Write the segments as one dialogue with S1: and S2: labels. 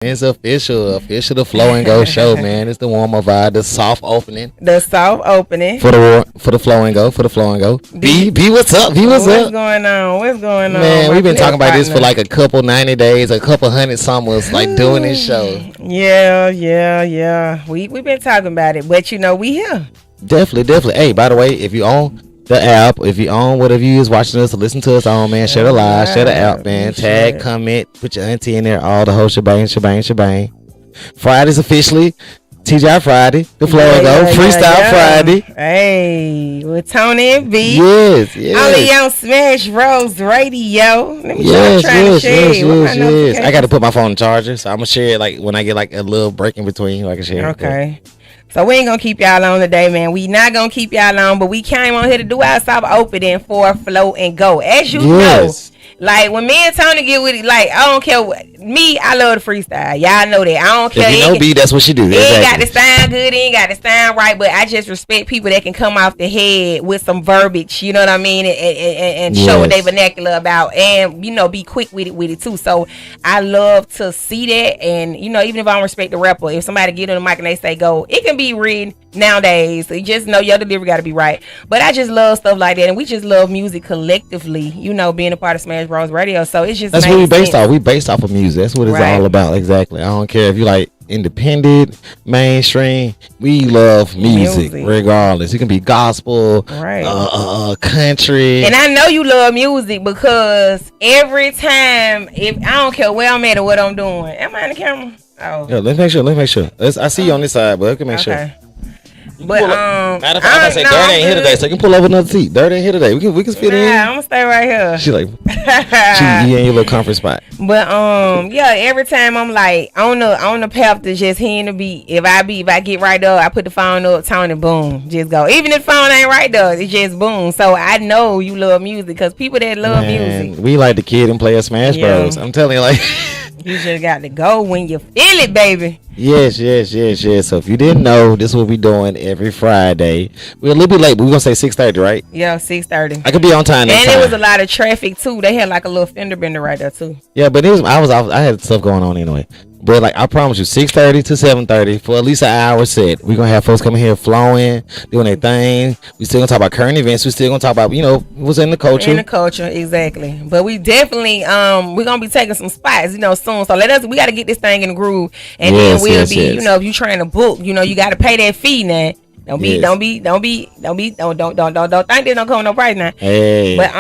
S1: It's official, the Flow and Go show, man. It's the warm up vibe, the soft opening.
S2: The soft opening.
S1: For the Flow and Go, B, what's up? B, what's up?
S2: What's going on?
S1: Man, we've been talking about this for like a couple 90 days, a couple hundred summers, like doing this show.
S2: Yeah. We've been talking about it, but we here.
S1: Definitely. Hey, by the way, if you own the app, if you own whatever you is watching us or listen to us on, man, share the live, share the app, man. Tag, comment, put your auntie in there, all the whole shebang. Friday's officially TGI Friday, the Flow and Go, Freestyle Friday.
S2: Hey, with Tonii and B.
S1: Yes.
S2: Only on Smash Bros Radio. Let me
S1: yes. I got to put my phone in charger, so I'm going to share it like when I get like a little break in between, I can share it.
S2: Okay. So we ain't gonna keep y'all on today, man. We not gonna keep y'all on, but we came on here to do our soft opening for Flow and Go. As you know, like when me and Tonii get with it, like I don't care what I love the freestyle. Y'all know that. I don't care.
S1: If you know B, that's what she do.
S2: It ain't got to sound good, it ain't got to sound right, but I just respect people that can come off the head with some verbiage, you know what I mean, and show what they vernacular about, and be quick with it too. So I love to see that, and even if I don't respect the rapper, if somebody get on the mic and they say go, it can be written nowadays. So you just know your delivery got to be right. But I just love stuff like that, and we just love music collectively. Being a part of Smash Bros Radio, so it's just
S1: that's what we based off. We based off of music. That's what it's all about. Exactly. I don't care if you like independent, mainstream. We love music regardless. It can be gospel, country.
S2: And I know you love music because every time, if I don't care where I'm at or what I'm doing, am I on the camera? Oh,
S1: yeah. Let's make sure. I see you on this side, but I can make sure.
S2: But
S1: matter of fact, I say Dirt ain't here today, so you can pull over another seat. Dirt ain't here today. We can fit in.
S2: Yeah, I'm gonna stay right here.
S1: She like she in your little comfort spot.
S2: But every time I'm like on the path to just hearing the beat. If I get right up, I put the phone up, Tonii, boom, just go. Even if the phone ain't right there, it's just boom. So I know you love music because people that love music,
S1: we like the kid and play a Smash Bros. I'm telling you, like.
S2: You just got to go when you feel it, baby.
S1: Yes. So if you didn't know, this is what we doing every Friday. We're a little bit late, but we're going to say 6:30, right?
S2: Yeah, 6:30.
S1: I could be on time next time.
S2: And it was a lot of traffic, too. They had like a little fender bender right there, too.
S1: Yeah, but I had stuff going on anyway. But like I promise you, 6:30 to 7:30 for at least an hour set. We're gonna have folks coming here flowing, doing their thing. We still gonna talk about current events. We still gonna talk about what's in the culture.
S2: In the culture, exactly. But we definitely we're gonna be taking some spots, soon. So we gotta get this thing in the groove, and then we'll be if you trying to book, you gotta pay that fee now. Don't think there's no coming no price now.
S1: Hey.
S2: But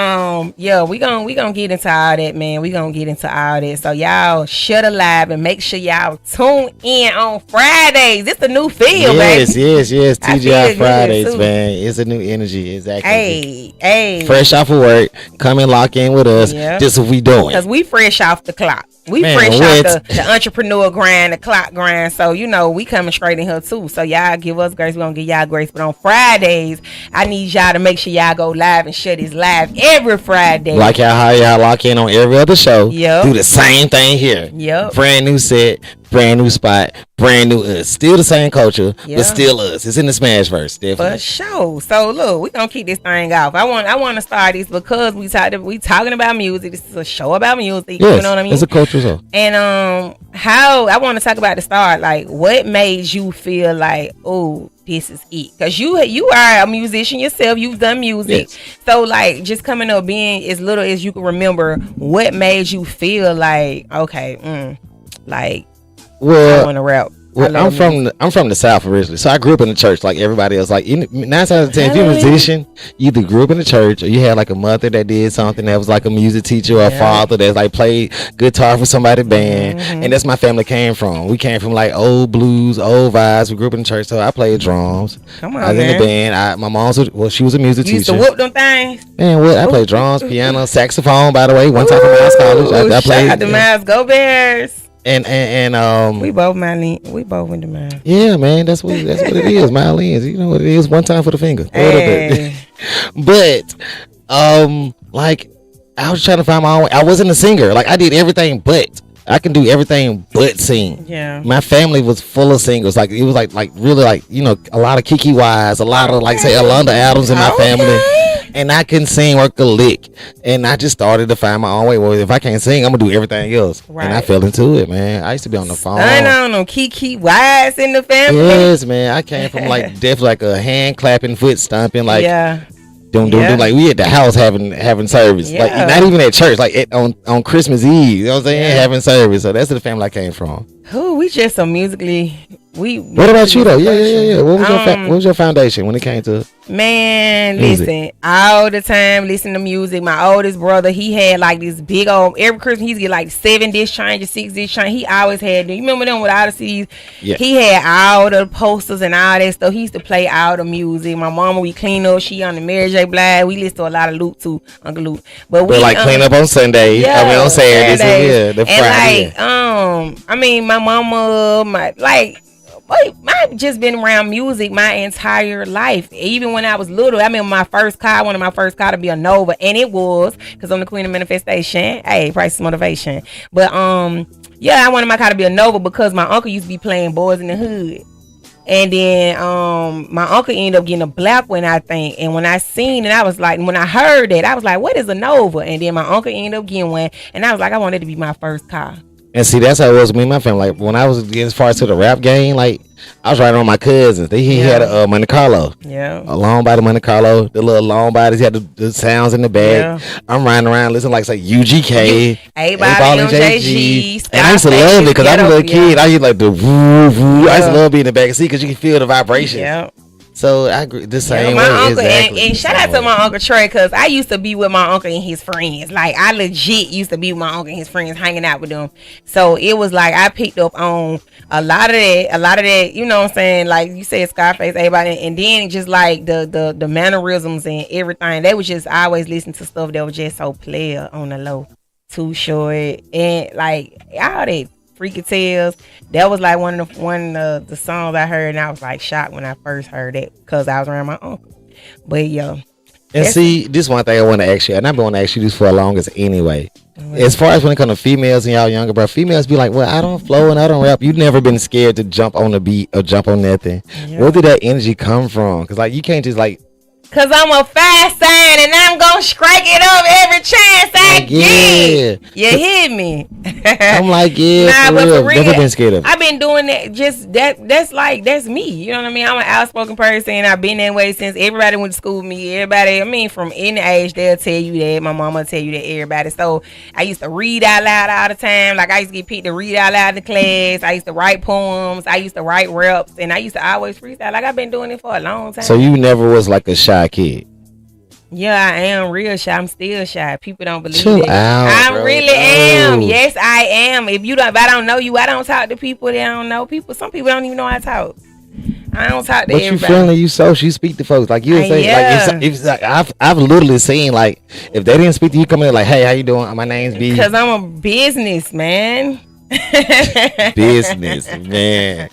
S2: we gonna get into all that, man. We gonna get into all that. So y'all shut a live and make sure y'all tune in on Fridays. It's a new feel, baby.
S1: Yes. TGI Fridays, man. It's a new energy. Exactly.
S2: Hey.
S1: Fresh off of work, come and lock in with us. Yeah. This is what we doing.
S2: Because we fresh off the clock. We fresh off the entrepreneur grind, the clock grind. So, we coming straight in here too. So, y'all give us grace. We're going to give y'all grace. But on Fridays, I need y'all to make sure y'all go live and share this live every Friday.
S1: Like how y'all lock in on every other show.
S2: Yep.
S1: Do the same thing here.
S2: Yep.
S1: Brand new set, brand new spot, brand new us. Still the same culture, but still us. It's in the Smashverse, definitely.
S2: For sure. So look, we gonna keep this thing off. I want to start this because we talking about music. This is a show about music.
S1: Yes,
S2: you know what I mean?
S1: It's a culture show.
S2: And how I want to talk about the start. Like, what made you feel like, oh, this is it? Because you are a musician yourself. You've done music.
S1: Yes.
S2: So like, just coming up, being as little as you can remember, what made you feel like, okay, I want to rap.
S1: Well, I'm from the South originally, so I grew up in the church like everybody else. Like 9 times out of 10, if you're a musician, you either grew up in the church or you had like a mother that did something that was like a music teacher or a father that like played guitar for somebody's band, and that's my family came from. We came from like old blues, old vibes. We grew up in the church, so I played drums.
S2: Come on,
S1: I was in the band. My mom she was a music teacher.
S2: You used to whoop them things.
S1: Man, what? I played drums, piano, saxophone. By the way, one time in Miles College, I played.
S2: Shout out to Miles, go Bears.
S1: And
S2: we both went to mine.
S1: Yeah, man, that's what it is. Mylene's, you know what it is. One time for the finger.
S2: Hey.
S1: But like I was trying to find my own way. I wasn't a singer. Like I did everything but I can do everything but sing.
S2: Yeah.
S1: My family was full of singers. Like it was like really like a lot of Kiki Wise, a lot of like say Alonda Adams in my family. and I couldn't sing worth a lick. And I just started to find my own way. Well, if I can't sing, I'm gonna do everything else. Right. And I fell into it, man. I used to be on the phone.
S2: I don't know, Kiki Wise in the family.
S1: Yes, man. I came from like definitely like a hand clapping, foot stomping, like doom. Like we at the house having service. Like not even at church, like on Christmas Eve. You know what I'm saying? Having service. So that's the family I came from.
S2: Who we just so musically
S1: What about you though? Yeah. What was your foundation when it came to music?
S2: Listen, all the time listen to music. My oldest brother, he had like this big old, every Christmas he'd get like 7 disc changes, 6 disc changes. He always had them. You remember them with all the CDs? Yeah. He had all the posters and all that stuff. He used to play all the music. My mama, we clean up. She on the Mary J. Blige. We listen to a lot of Luke too, Uncle Luke. But we
S1: like clean up on Sunday. I mean on Saturdays. The Friday.
S2: And I mean my mama, I've just been around music my entire life. Even when I was little, I remember my first car, one of my first car to be a Nova, and it was because I'm the queen of manifestation. Hey, price is motivation. But I wanted my car to be a Nova because my uncle used to be playing Boys in the Hood. And then my uncle ended up getting a black one, I think. And when I seen it, I was like, when I heard that, I was like, what is a Nova? And then my uncle ended up getting one, and I was like, I wanted it to be my first car.
S1: And see, that's how it was with me and my family. Like when I was getting as far as to the rap game, like I was riding on my cousins. He had a Monte Carlo.
S2: Yeah.
S1: A long body Monte Carlo. The little long bodies had the sounds in the back. Yeah. I'm riding around listening like say UGK.
S2: A-Ball and JG.
S1: And I used to love it because I was a little kid. I used to like the woo woo. I used to love being in the back seat because you can feel the vibration.
S2: Yeah.
S1: So I agree the same
S2: my
S1: way.
S2: Uncle,
S1: exactly.
S2: And shout out to my Uncle Trey, because I used to be with my uncle and his friends. Like I legit used to be with my uncle and his friends, hanging out with them. So it was like I picked up on a lot of that, you know what I'm saying? Like you said, Scarface, everybody, and then just like the mannerisms and everything. They was just always listening to stuff that was just so player on the low. Too Short and like all that. Freaky Tales. That was like one of the songs I heard, and I was like shocked when I first heard it because I was around my uncle. But
S1: and see, this one thing I want to ask you, and I've been wanting to ask you this for the longest anyway. As far as when it comes to females and y'all younger, bro, females be like, well, I don't flow and I don't rap. You've never been scared to jump on the beat or jump on nothing. Where did that energy come from? Because like you can't just like.
S2: Cause I'm a fast sign and I'm gonna strike it up every chance I get. You hear me?
S1: I'm like, but for real, never been scared of it.
S2: I've been doing that. Just that's me. You know what I mean? I'm an outspoken person. I've been that way since everybody went to school with me. Everybody, I mean, from any age, they'll tell you that. My mama will tell you that. Everybody. So I used to read out loud all the time. Like I used to get picked to read out loud in the class. I used to write poems. I used to write raps, and I used to always freestyle. Like I've been doing it for a long time.
S1: So you never was like a shy kid?
S2: Yeah, I am real shy. I'm still shy. People don't believe
S1: Chill
S2: it.
S1: out,
S2: I really am. Yes, I am. If I don't know you, I don't talk to people that don't know people. Some people don't even know I talk. I don't talk to everybody.
S1: But you friendly, you social, you speak to folks. Like you say, like it's like I've literally seen like if they didn't speak to you, coming in like, hey, how you doing? My name's B.
S2: Because I'm a businessman.
S1: Businessman.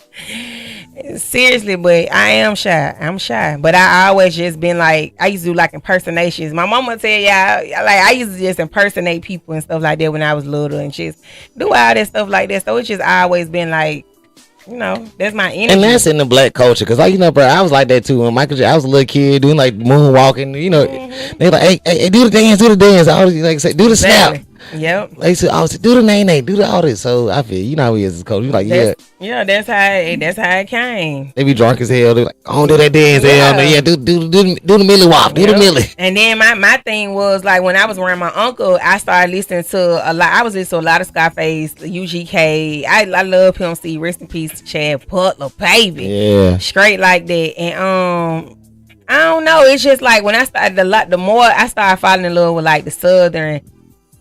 S2: Seriously, but I am shy. I'm shy, but I always just been like, I used to do like impersonations. My mama tell y'all, like I used to just impersonate people and stuff like that when I was little and just do all that stuff like that. So it's just always been like, you know, that's my energy.
S1: And that's in the black culture, because like, you know, bro, I was like that too. When I was a little kid doing like moonwalking, you know, they like, hey, do the dance. I always like say, do the snap.
S2: Yep.
S1: They said, I was do the nay, do the all this. So I feel, you know, he is a coach. You like,
S2: that's how it came.
S1: They be drunk as hell. They like, I don't do that dance. Do the millie wop, do the millie.
S2: And then my thing was like when I was around my uncle, I started listening to a lot. I was listening to a lot of Scarface, UGK. I love him. See, rest in peace, Chad Butler, baby.
S1: Yeah,
S2: straight like that. And I don't know. It's just like when I started the more I started falling in love with like the Southern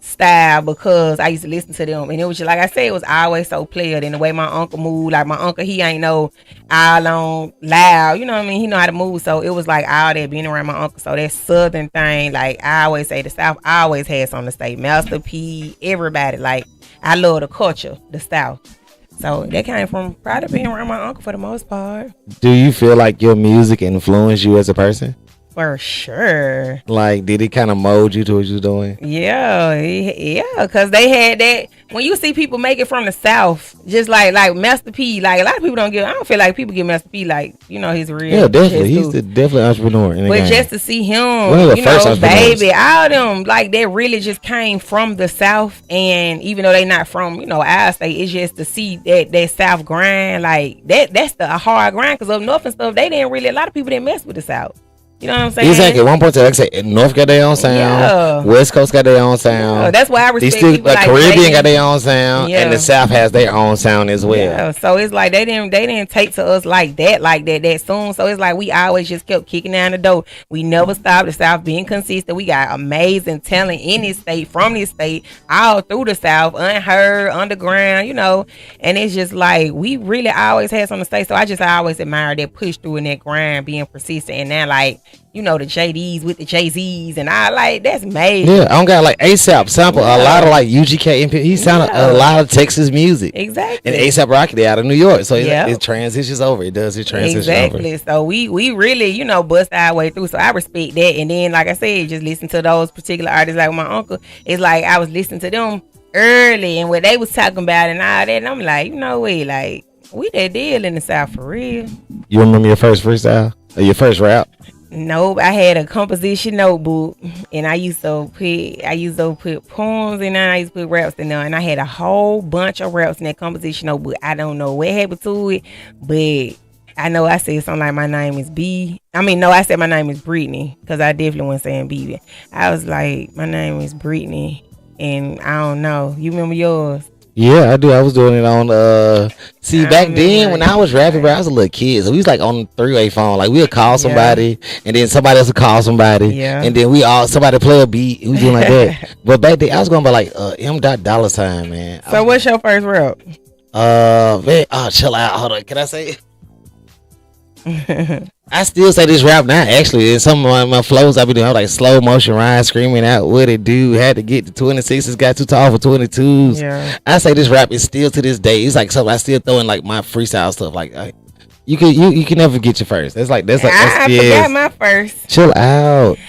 S2: style, because I used to listen to them, and it was just like I said, it was always so played. And the way my uncle moved, like my uncle, he ain't no all on loud, you know what I mean? He know how to move, so it was like all that being around my uncle. So that Southern thing, like I always say, the South always had something to say. Master P, everybody, like I love the culture, the South. So that came from probably being around my uncle for the most part.
S1: Do you feel like your music influenced you as a person?
S2: For sure.
S1: Like, did it kind of mold you to what you was doing?
S2: Yeah, because they had that. When you see people make it from the South, just like Master P, like a lot of people don't I don't feel like people give Master P like, his real.
S1: Yeah, definitely. He's definitely an entrepreneur in the game.
S2: Just to see him, baby, all them, like, that really just came from the South. And even though they not from, our state, it's just to see that South grind, like, that's the hard grind. Because up north and stuff, a lot of people didn't mess with the South. You know what I'm saying?
S1: Exactly. At one point, like I said, North got their own sound. West Coast got their own sound.
S2: That's why I respect people
S1: like Caribbean got their own sound, and the South has their own sound as well.
S2: Yeah. So it's like they didn't take to us like that soon. So it's like we always just kept kicking down the door. We never stopped. The South being consistent. We got amazing talent in this state, from this state, all through the South, unheard, underground, and it's just like we really always had something to say. So I always admire that push through and that grind, being persistent, and now like. The JDs with the Jay-Z's and I like that's made.
S1: Yeah, I don't got like ASAP sample a lot of like UGK and he sounded a lot of Texas music.
S2: Exactly.
S1: And ASAP Rocky out of New York. So it transitions over. It transitions
S2: exactly.
S1: over.
S2: So we really, bust our way through. So I respect that. And then like I said, just listen to those particular artists like my uncle. It's like I was listening to them early and what they was talking about and all that. And I'm like, like we that deal in the South for real.
S1: You remember your first freestyle? Or your first rap?
S2: Nope, I had a composition notebook and I used to put poems in there, I used to put raps in there, and I had a whole bunch of raps in that composition notebook. I don't know what happened to it, but I know I said something like my name is B. I said my name is Brittany, because I definitely wasn't saying B. I was like, my name is Brittany, and I don't know. You remember yours?
S1: Yeah, I do. I was doing it on back then when I was rapping, bro, I was a little kid. So we was like on the 3-way phone. Like we'd call somebody and then somebody else would call somebody. Yeah. And then somebody play a beat. We was doing like that. But back then I was going by like M.$, man.
S2: So what's your first rap?
S1: Man, chill out. Hold on. Can I say it? I still say this rap now, actually. In some of my flows I be doing, I was like slow motion rhyme, screaming out what it do. Had to get the 26s, got too tall for 22s. Yeah. I say this rap is still to this day. It's like something I still throw in like my freestyle stuff. Like you can never get your first. I
S2: forgot my first.
S1: Chill out.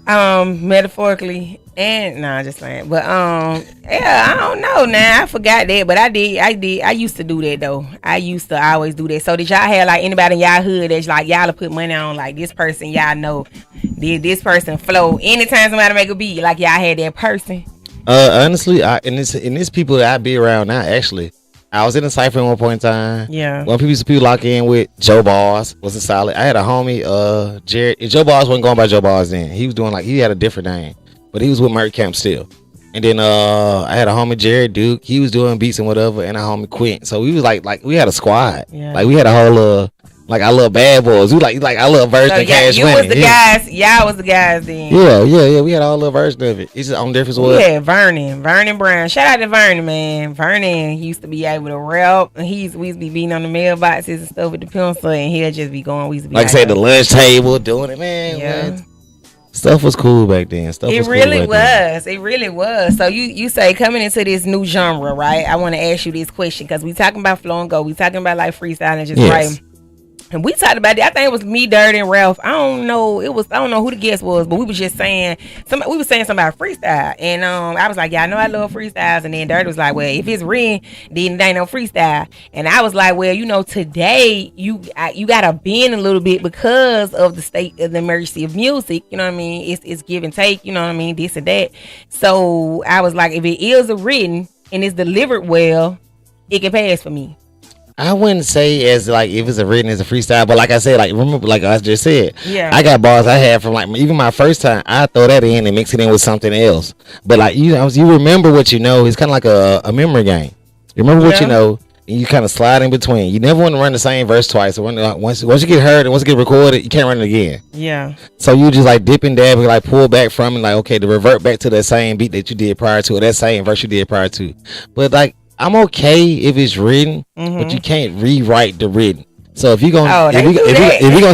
S2: Metaphorically. And just saying, but I don't know now. I forgot that, but I used to do that though. I used to always do that. So did y'all have like anybody in y'all hood that's like y'all to put money on, like this person y'all know did this person flow? Anytime somebody make a beat, like y'all had that person?
S1: Honestly, in this people that I be around now, actually, I was in a cypher at one point in time. Yeah. When people lock in with Joe Bars was a solid. I had a homie, Jared. Joe Bars wasn't going by Joe Bars then. He was doing he had a different name. But he was with Murray Camp still. And then I had a homie Jared Duke. He was doing beats and whatever, and a homie Quint. So we was like we had a squad. Yeah. Like we had a whole like our little bad boys. We like our little version of Cash Money.
S2: Was the guys. Y'all was the guys then.
S1: Yeah. We had our little version of it. It's just on difference.
S2: Yeah, Vernon Brown. Shout out to Vernon, man. Vernon used to be able to rap. We used to be beating on the mailboxes and stuff with the pencil, and he'll just be going. We used to be
S1: like say the lunch table doing it, man. Yeah. Man. Stuff was cool back then. It really
S2: was. So you say coming into this new genre, right? I want to ask you this question because we talking about flow and go. We talking about like freestyle and just writing. And we talked about it. I think it was me, Dirt, and Ralph. I don't know who the guest was, but we was just saying something about freestyle. And I was like, yeah, I know I love freestyles. And then Dirt was like, well, if it's written, then it ain't no freestyle. And I was like, well, today you gotta bend a little bit because of the state of the emergency of music. You know what I mean? It's give and take. You know what I mean? This and that. So I was like, if it is written and it's delivered well, it can pass for me.
S1: I wouldn't say as like if it's a written as a freestyle, but like I said, like remember, like I just said, I got bars I had from like even my first time. I throw that in and mix it in with something else. But like you remember what you know. It's kind of like a memory game. You remember what you know, and you kind of slide in between. You never want to run the same verse twice. Or once you get heard and once it get recorded, you can't run it again. Yeah. So you just like dip and dab and like pull back from it, like okay, to revert back to that same beat that you did prior to, or that same verse you did prior to. But like, I'm okay if it's written, but you can't rewrite the written. So if you're gonna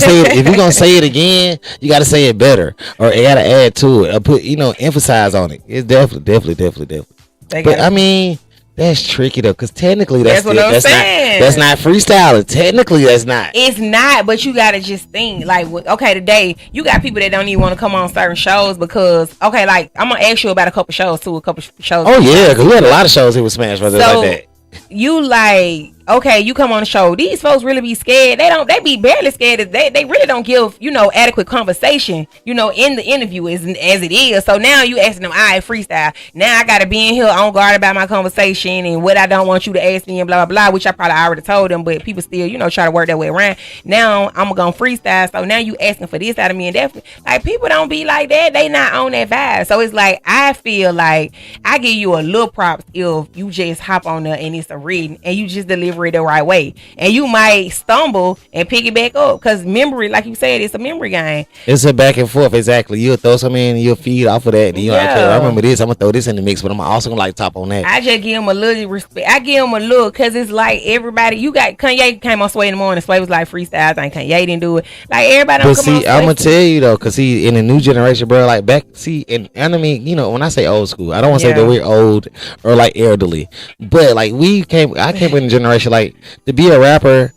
S1: say it again, you gotta say it better, or you gotta add to it, or put emphasize on it. It's definitely. But I mean, That's tricky though, because technically that's
S2: what I'm saying.
S1: That's not freestyling. Technically, that's not.
S2: It's not, but you gotta just think like, okay, today you got people that don't even want to come on certain shows because, okay, like I'm gonna ask you about a couple shows too,
S1: Oh yeah, because we had a lot of shows here with Smash Brothers like that.
S2: You like, okay, you come on the show. These folks really be scared. They be barely scared. They really don't give, adequate conversation, in the interview as it is. So now you asking them, all right, freestyle. Now I gotta be in here on guard about my conversation and what I don't want you to ask me and blah blah blah, which I probably already told them, but people still, try to work their way around. Now I'm gonna freestyle. So now you asking for this out of me, and definitely like people don't be like that. They not on that vibe. So it's like I feel like I give you a little props if you just hop on there and it's a reading and you just deliver it the right way, and you might stumble and pick it back up because memory, like you said, it's a memory game. It's
S1: a back and forth. Exactly. You'll throw something in and you'll feed off of that, and you're like, okay, I remember this, I'm gonna throw this in the mix, but I'm also gonna like top on that.
S2: I just give him a little respect. I give him a look because it's like everybody, you got Kanye came on Sway in the morning. Sway was like freestyle. I think Kanye didn't do it. Like everybody don't come on Sway.
S1: I'm gonna tell you though, because in the new generation, bro, like back, and I mean, when I say old school, I don't want to say that we're old or like elderly, but like I came in a generation like to be a rapper,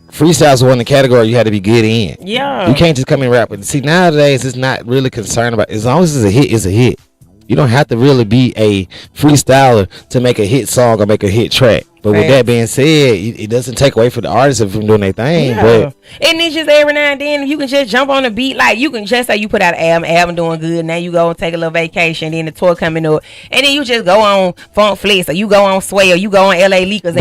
S1: freestyles was one of the category you had to be good in.
S2: Yeah.
S1: You can't just come in rapping. See, nowadays it's not really concerned about, as long as it's a hit, it's a hit. You don't have to really be a freestyler to make a hit song or make a hit track. But with that being said, it doesn't take away from the artists from doing their thing. Yeah. But
S2: and it's just every now and then you can just jump on the beat. Like you can just say you put out an album doing good. Now you go and take a little vacation. Then the tour coming up, and then you just go on Funk Flex or you go on Sway or you go on LA Leakers.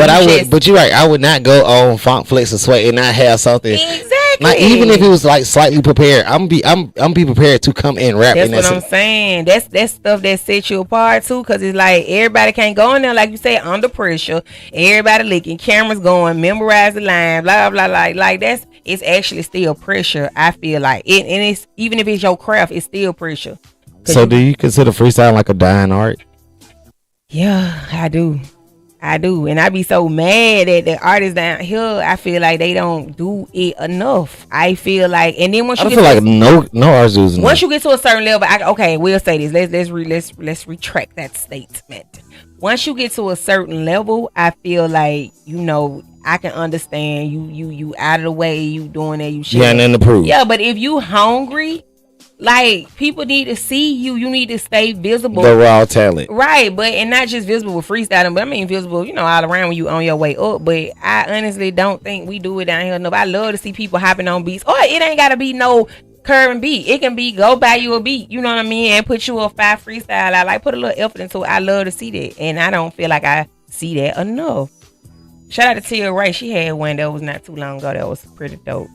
S1: But you're right. I would not go on Funk Flex or Sway and not have something.
S2: Exactly.
S1: Like even if it was like slightly prepared, I'm be prepared to come and rap.
S2: That's what I'm saying. That's stuff that sets you apart too, because it's like everybody can't go in there like you say under pressure. Everybody licking, cameras going, memorize the line, blah blah blah. Like it's actually still pressure. I feel like it, and it's even if it's your craft, it's still pressure.
S1: So do you consider freestyle like a dying art?
S2: Yeah, I do, and I be so mad at the artists down here. I feel like they don't do it enough. I feel like, and then once you
S1: no artists do enough.
S2: Once you get to a certain level, we'll say this. Let's retract that statement. Once you get to a certain level, I feel like I can understand you out of the way, you doing that, you shit.
S1: Yeah, nothing to prove.
S2: Yeah, but if you hungry, like people need to see you. You need to stay visible.
S1: The raw talent,
S2: right? But and not just visible with freestyling, but I mean visible, all around when you on your way up. But I honestly don't think we do it down here enough. I love to see people hopping on beats. Or it ain't gotta be no curving beat. It can be go buy you a beat, you know what I mean, and put you a 5 freestyle. I like put a little effort into it. I love to see that, and I don't feel like I see that enough. Shout out to Tia Ray. She had one that was not too long ago that was pretty dope.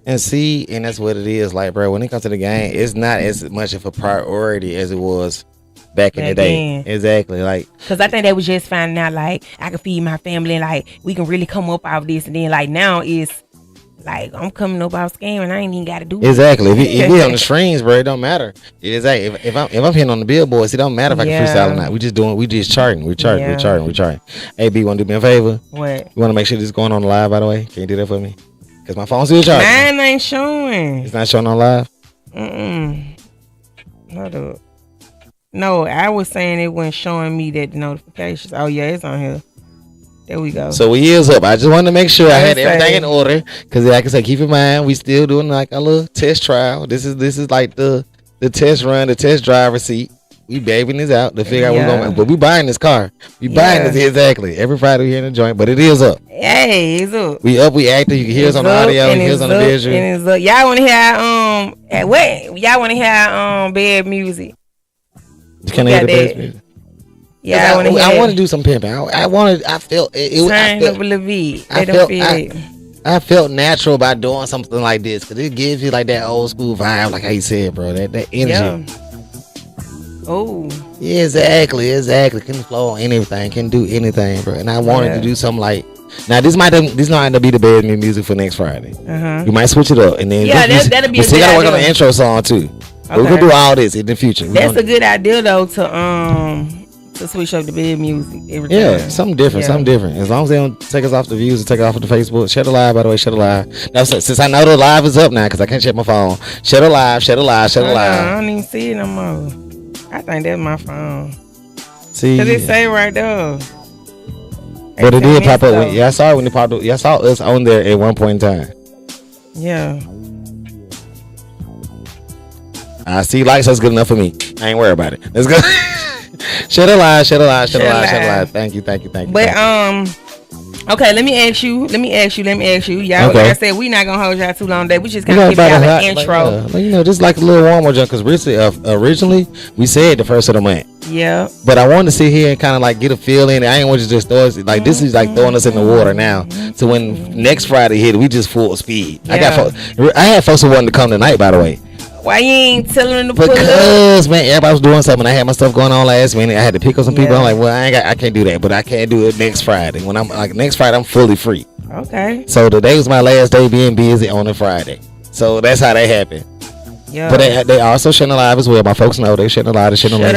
S1: And that's what it is. Like, bro, when it comes to the game, it's not as much of a priority as it was back in the day. Exactly. Like,
S2: because I think they was just finding out like I can feed my family and like we can really come up out of this, and then like now it's like I'm coming up out scamming. I ain't even got to do it.
S1: Exactly. If we on the streams, bro, it don't matter. It's like if I'm hitting on the billboards, it don't matter if I can freestyle or not. We just charting. We're charting. Hey B, want to do me a favor?
S2: What?
S1: You want to make sure this is going on live, by the way? Can you do that for me? Because my phone's still charging.
S2: Mine ain't showing.
S1: It's not showing on live?
S2: Hold up. No, I was saying it wasn't showing me that the notifications. Oh yeah, it's on here. There we go.
S1: So we is up. I just wanted to make sure I had everything in order. Because like I said, keep in mind, we still doing like a little test trial. This is like the test run, the test driver seat. We babying this out to figure out what's going on. But we buying this car. We buying this exactly. Every Friday we here in the joint, but it is up.
S2: Hey, it's up.
S1: We up, we active. You can hear us on the audio, you can hear us on the visual.
S2: And it's up. Y'all wanna hear y'all wanna hear bad music.
S1: Can I hear the bad music?
S2: Yeah,
S1: I want to do some pimping. I felt I felt natural by doing something like this because it gives you like that old school vibe, like how you said, bro. That energy.
S2: Yeah. Oh.
S1: Yeah, exactly. Can flow on anything, can do anything, bro. And I wanted to do something like. Now this might not be the bad music for next Friday. You might switch it up, and then
S2: that'll be.
S1: We still gotta work on the intro song too. Okay. We're gonna do all this in the future.
S2: That's a good idea though to switch up the bed music every time.
S1: Yeah, something different. As long as they don't take us off the views and take it off of the Facebook. Shut the live, by the way. Shut the live. Now, since I know the live is up now, because I can't check my phone. Shut the live.
S2: I don't even see it no more. I think that's my phone.
S1: See,
S2: because it say right there.
S1: But it did pop up. I saw it when it popped up. I saw us on there at one point in time.
S2: Yeah.
S1: I see lights. That's good enough for me. I ain't worried about it. Let's go. Shut a lie. Thank you.
S2: But okay, let me ask you. Y'all, like I said, we not gonna hold y'all too long today. We just gonna give y'all an intro.
S1: Just like a little warm-up, because originally we said the first of the month.
S2: Yeah.
S1: But I wanted to sit here and kind of like get a feel in. I ain't want to just throw us like this is like throwing us in the water now. So when next Friday hit, we just full speed.
S2: Yeah.
S1: I had folks who wanted to come tonight, by the way.
S2: Why you ain't telling them to pull up?
S1: Because man, everybody was doing something. I had my stuff going on last minute. I had to pick up some people. I'm like, well, I can't do that, but I can't do it next Friday. When I'm like next Friday, I'm fully free.
S2: Okay.
S1: So today was my last day being busy on a Friday. So that's how that happened. Yeah. But they also shutting live as well. My folks know they shutting live. Shut a lie.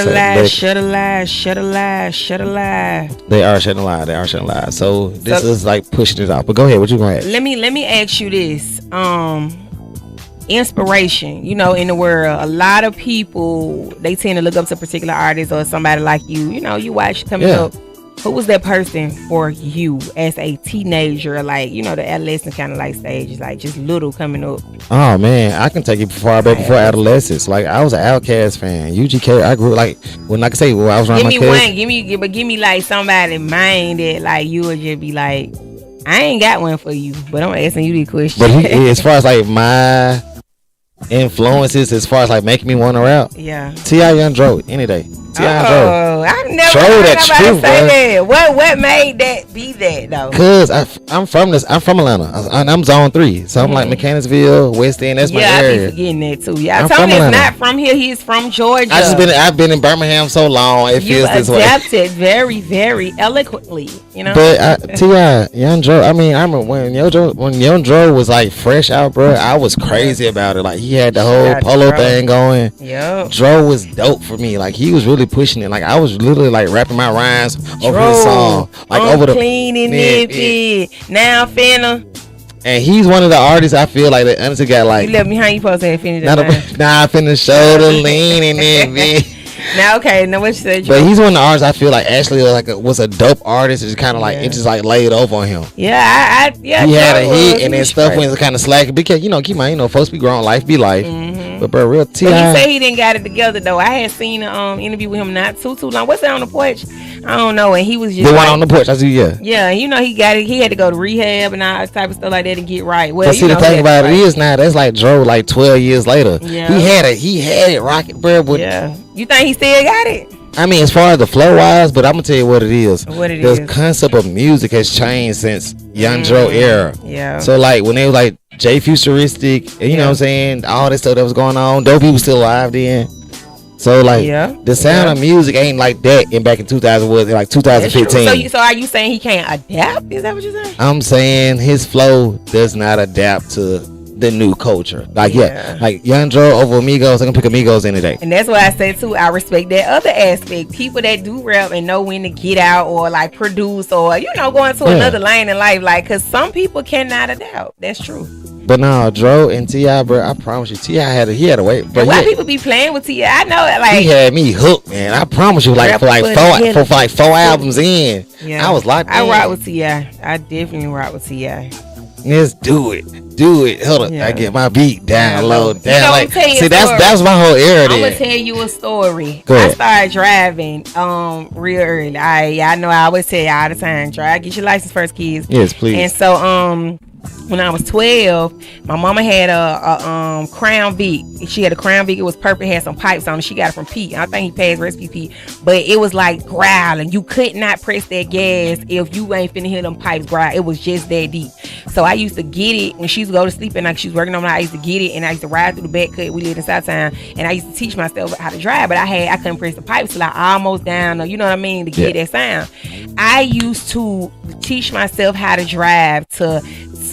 S1: They are shutting live. So this is like pushing it out. But go ahead. What you gonna ask?
S2: Let me ask you this. Inspiration, in the world, a lot of people, they tend to look up to particular artists or somebody like you. You watch coming up. Who was that person for you as a teenager, like the adolescent kind of like stage, like just little coming up?
S1: Oh man, I can take it far back before adolescence. Like I was an Outkast fan, UGK. I grew like when I can say I was around my kids.
S2: Give me like somebody mind that like you would just be like, I ain't got one for you, but I'm asking you the question.
S1: But as far as like my influences, as far as like making me want to rap, T.I. Young Dro any day.
S2: I've never heard nobody say that. What made that be that though?
S1: Cause I'm from Atlanta. I'm zone 3, so I'm like Mechanicsville, West End. That's my area.
S2: Yeah, I be forgetting that too. Yeah, Tony's not from here. He's from Georgia.
S1: I've been in Birmingham so long. It feels this way.
S2: You adapted very, very eloquently.
S1: But T.I. Young Dro. I mean, I remember when Young Dro was like fresh out, bro. I was crazy about it. Like he had the whole polo thing going.
S2: Yeah,
S1: Dro was dope for me. Like he was really pushing it. Like I was literally like rapping my rhymes over the song, like over the
S2: cleaning it. Now finna.
S1: And he's one of the artists I feel like that honestly got like.
S2: You left me how you supposed to finish that?
S1: I finna show the lean in it, bitch.
S2: Now what you said?
S1: But he's one of the artists I feel like actually was a dope artist. It's kind of like it just like laid over on him.
S2: Yeah,
S1: he had a hit, and then stuff went kind of slack because keep in mind, folks be growing, life be life. But bro, real T.I.
S2: But he said he didn't got it together though. I had seen an interview with him not too long. What's that on the porch? I don't know. And he was just
S1: the one on the porch. I see. Yeah,
S2: he got it. He had to go to rehab and all that type of stuff like that to get right. Well,
S1: but see, the thing about it is now that's like Dro like 12 years later.
S2: Yeah.
S1: He had it rocking, bro. But
S2: you think he still got it?
S1: I mean, as far as the flow wise, but I'm gonna tell you what it is.
S2: The
S1: concept of music has changed since Young Dro era.
S2: Yeah.
S1: So like when they was like J Futuristic, and you know what I'm saying, all that stuff that was going on. Dopey was still alive then. So like the sound of music ain't like that back in 2000 was like 2015.
S2: So are you saying he can't adapt? Is that what you're saying?
S1: I'm saying his flow does not adapt to the new culture. Like like Young Dro over Amigos, I can pick Amigos any day.
S2: And that's why I say too, I respect that other aspect. People that do rap and know when to get out or like produce or go into another lane in life, like because some people cannot adapt. That's true.
S1: But no, Dro and T.I., bro, I promise you, T.I. had to wait. But
S2: why people be playing with T.I.? I know it, like
S1: he had me hooked, man. I promise you, like for four albums in, I was locked in.
S2: I rock with T.I. I definitely rock with T.I.
S1: Let's do it. Hold up, I get my beat down low. Down like see that's my whole era.
S2: I'm gonna tell you a story.
S1: Go ahead.
S2: I started driving real early. I know I always tell you all the time, get your license first, kids.
S1: Yes, please.
S2: And so when I was 12, my mama had a Crown Vic. She had a Crown Vic. It was purple. Had some pipes on it. She got it from Pete. I think he pays recipe Pete. But it was like growling. You could not press that gas if you ain't finna hear them pipes growl. It was just that deep. So I used to get it when she used to go to sleep and she was working on it. I used to get it and I used to ride through the back cut. We lived in Southtown and I used to teach myself how to drive. But I couldn't press the pipes till I almost down. You know what I mean? To get that sound. I used to teach myself how to drive to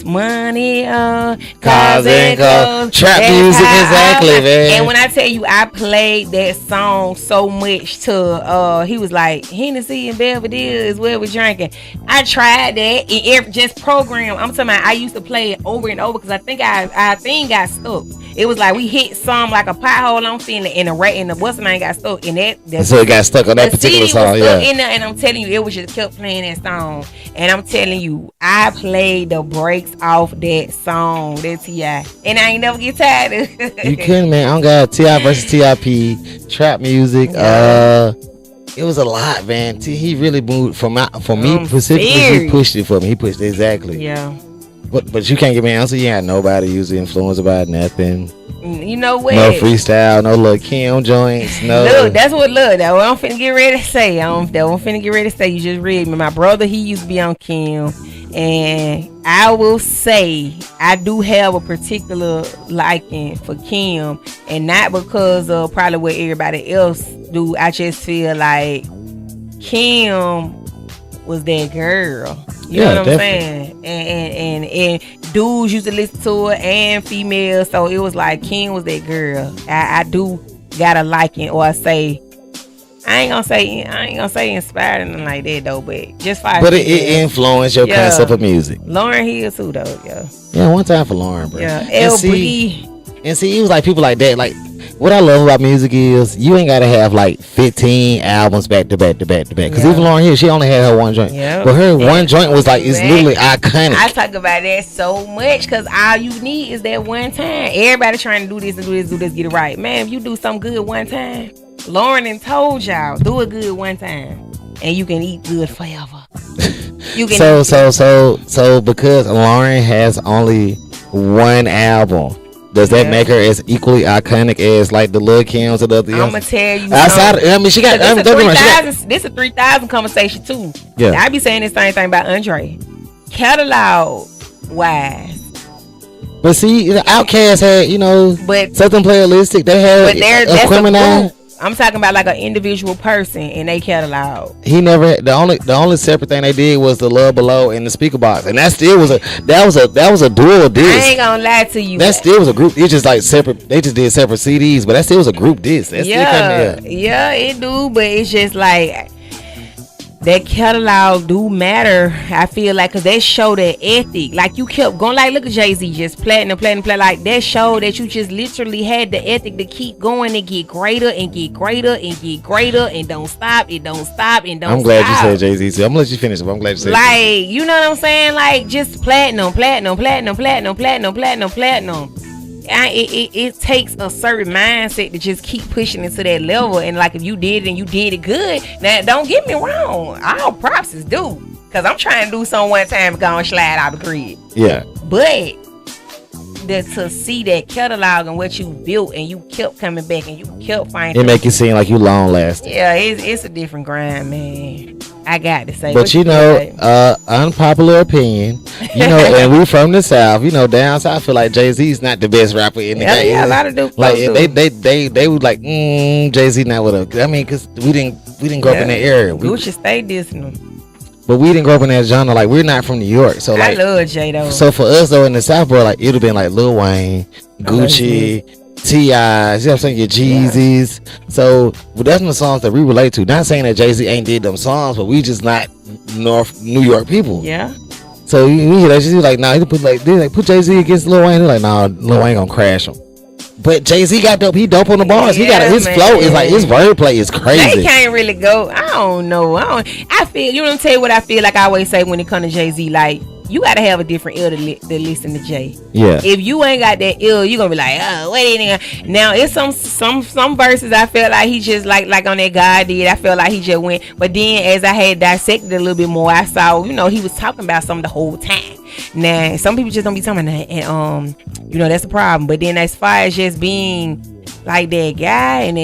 S2: money cars and cars, trap music, exactly, man. And when I tell you I played that song so much to he was like Hennessy and Belvedere is where we're drinking. I tried that and just program. I'm talking about I used to play it over and over because I think our thing got stuck. It was like we hit some like a pothole on feeling, and the what's the name got stuck in that.
S1: So it got stuck on that particular song. Yeah.
S2: In there, and I'm telling you, it was just kept playing that song. And I'm telling you, I played the breaks off that song, that T.I. And I ain't never get tired of it.
S1: You couldn't, man. I don't got T.I. versus T.I.P. trap music.
S2: Yeah.
S1: It was a lot, man. He really moved for me specifically. He pushed it for me. He pushed it exactly.
S2: Yeah.
S1: But you can't give me an answer. You ain't nobody usually influenced about nothing.
S2: You know what?
S1: No freestyle, no Lil Kim joints, no.
S2: Look, that's what I'm finna get ready to say. I'm finna get ready to say. You just read me. My brother, he used to be on Kim, and I will say I do have a particular liking for Kim, and not because of probably what everybody else do. I just feel like Kim was that girl. You know what I'm saying? And dudes used to listen to her, and females. So it was like Kim was that girl. I do gotta like it, or I ain't gonna say inspired and like that though, but just fine.
S1: But it influenced your concept of music.
S2: Lauryn Hill too though, yeah.
S1: Yeah, one time for Lauren, bro.
S2: Yeah,
S1: and see, it was like people like that. Like, what I love about music is you ain't gotta have like 15 albums back to back. Because even Lauryn Hill, she only had her one joint.
S2: Yep.
S1: But her one joint was like, it's literally iconic.
S2: I talk about that so much because all you need is that one time. Everybody trying to do this, get it right. Man, if you do something good one time, Lauren and told y'all, do it good one time, and you can eat good forever. You can
S1: so because Lauren has only one album, does that make her as equally iconic as like the Lil Kims or the other?
S2: I'm gonna tell you.
S1: She got.
S2: This a 3,000 conversation too.
S1: Yeah,
S2: I be saying the same thing about Andre. Catalog wise.
S1: But see, the Outkast had,
S2: but
S1: something playalistic. They had
S2: that's a group. I'm talking about like an individual person in they catalog.
S1: He never. The only separate thing they did was the Love Below and the Speaker Box, and that still was a dual disc.
S2: I ain't gonna lie to you.
S1: That still was a group. It's just like separate. They just did separate CDs, but that still was a group disc.
S2: Yeah, it do, but it's just like that catalog do matter. I feel like because that show that ethic. Like you kept going. Like look at Jay-Z just platinum. Like that show that you just literally had the ethic to keep going and get greater and get greater and get greater and don't stop. It don't stop and don't stop.
S1: I'm glad you said Jay-Z. So I'm gonna let you finish it. But I'm glad you said
S2: like you know what I'm saying. Like just platinum. It takes a certain mindset to just keep pushing into that level, and like if you did it and you did it good, now don't get me wrong, all props is due, because I'm trying to do some one time go and slide out the grid.
S1: Yeah,
S2: but to see that catalog and what you built and you kept coming back and you kept finding
S1: it make it seem like you long lasting.
S2: Yeah, it's a different grind, man. I got to say.
S1: But unpopular opinion, and we from the South, down south, I feel like Jay-Z's not the best rapper in the game.
S2: Yeah, a lot of dudes
S1: like they would like Jay-Z not with a. I mean, because we didn't grow up in that area.
S2: Gucci stay dissing them.
S1: But we didn't grow up in that genre. Like, we're not from New York, so like
S2: I love Jay though.
S1: So for us though in the South, bro, like it'd have been like Lil Wayne, Gucci, T.I., you know what I'm saying, your Jeezys. So that's the songs that we relate to. Not saying that Jay-Z ain't did them songs, but we just not North New York people.
S2: Yeah.
S1: So we hear that Jay-Z like, nah, he put Jay-Z against Lil Wayne. They're like, nah, Lil Wayne gonna crash him. But Jay-Z got dope. He dope on the bars. He got his flow is like his wordplay is crazy.
S2: They can't really go. I don't know. I feel you know what I'm tell you what I feel like I always say when it comes to Jay-Z. Like you gotta have a different ear to listen to Jay.
S1: Yeah.
S2: If you ain't got that ear, you gonna be like, oh, wait a minute. Now it's some verses I feel like he just like on that God did. I feel like he just went. But then as I had dissected a little bit more, I saw he was talking about something the whole time. Now some people just don't be talking that, and that's the problem. But then as far as just being like that guy and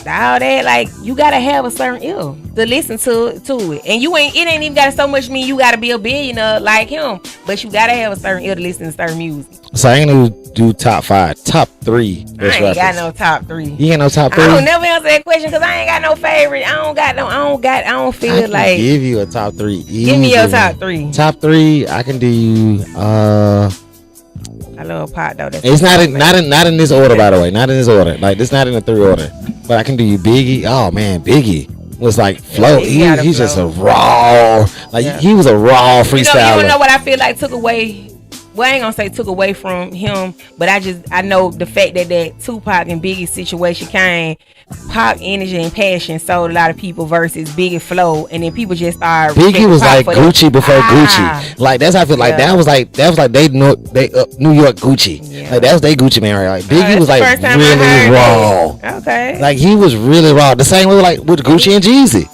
S2: all that, like you gotta have a certain ear to listen to it, and it ain't even gotta so much mean you gotta be a billionaire like him, but you gotta have a certain ear to listen to certain music.
S1: So I ain't gonna do top 5, top 3.
S2: I ain't got no top 3.
S1: You ain't no top 3.
S2: I don't never answer that question because I ain't got no favorite. I don't feel like
S1: give you a top 3. Easy.
S2: Give me your top 3.
S1: Top 3, I can do you.
S2: I love Pop though.
S1: It's not in this order, by the way. Not in this order. Like this not in the 3 order. But I can do you Biggie. Oh man, Biggie was like flow. He's just a raw. Like he was a raw freestyler.
S2: You know what I feel like took away well, I ain't gonna say took away from him, but I know the fact that Tupac and Biggie situation came, Pac energy and passion sold a lot of people versus Biggie flow, and then people just started.
S1: Biggie was like Gucci before Gucci. Like that's how I feel. Like that was like they New York Gucci. Yeah. Like that was they Gucci man. Right? Like Biggie was like really raw.
S2: Okay.
S1: Like he was really raw. The same way like with Gucci and Jeezy.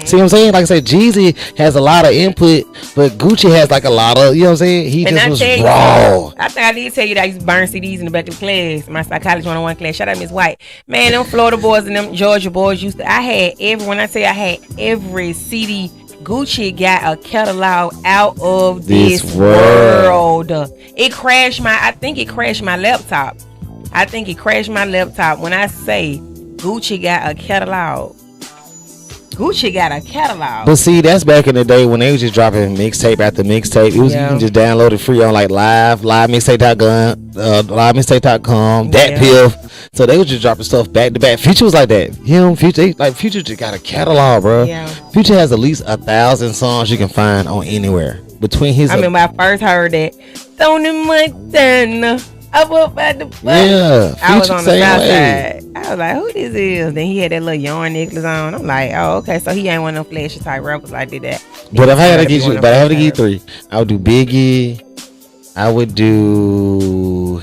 S1: See what I'm saying? Like I said, Jeezy has a lot of input, but Gucci has like a lot of, you know what I'm saying? He just was raw.
S2: I think I did tell you that I used to burn CDs in the back of class, my psychology 101 class. Shout out Miss White. Man, them Florida boys and them Georgia boys I had every CD. Gucci got a catalog out of this world. I think it crashed my laptop. When I say Gucci got a catalog. Gucci got a catalog.
S1: But see, that's back in the day when they was just dropping mixtape after mixtape. It was you can just download it free on like live mixtape.com, that Piff. So they was just dropping stuff back to back. Future was like that. Future just got a catalog, bro. Yeah. Future has at least 1,000 songs you can find on anywhere. Between his
S2: I remember I first heard that Tonii Montana. Up at the I was on the south side. I was like, who this is? Then he had that little yarn necklace on. I'm like, oh, okay, so he ain't one of them flashy type rappers. I did that.
S1: But if I had to get you, I have to get 3. I would do Biggie. I would do.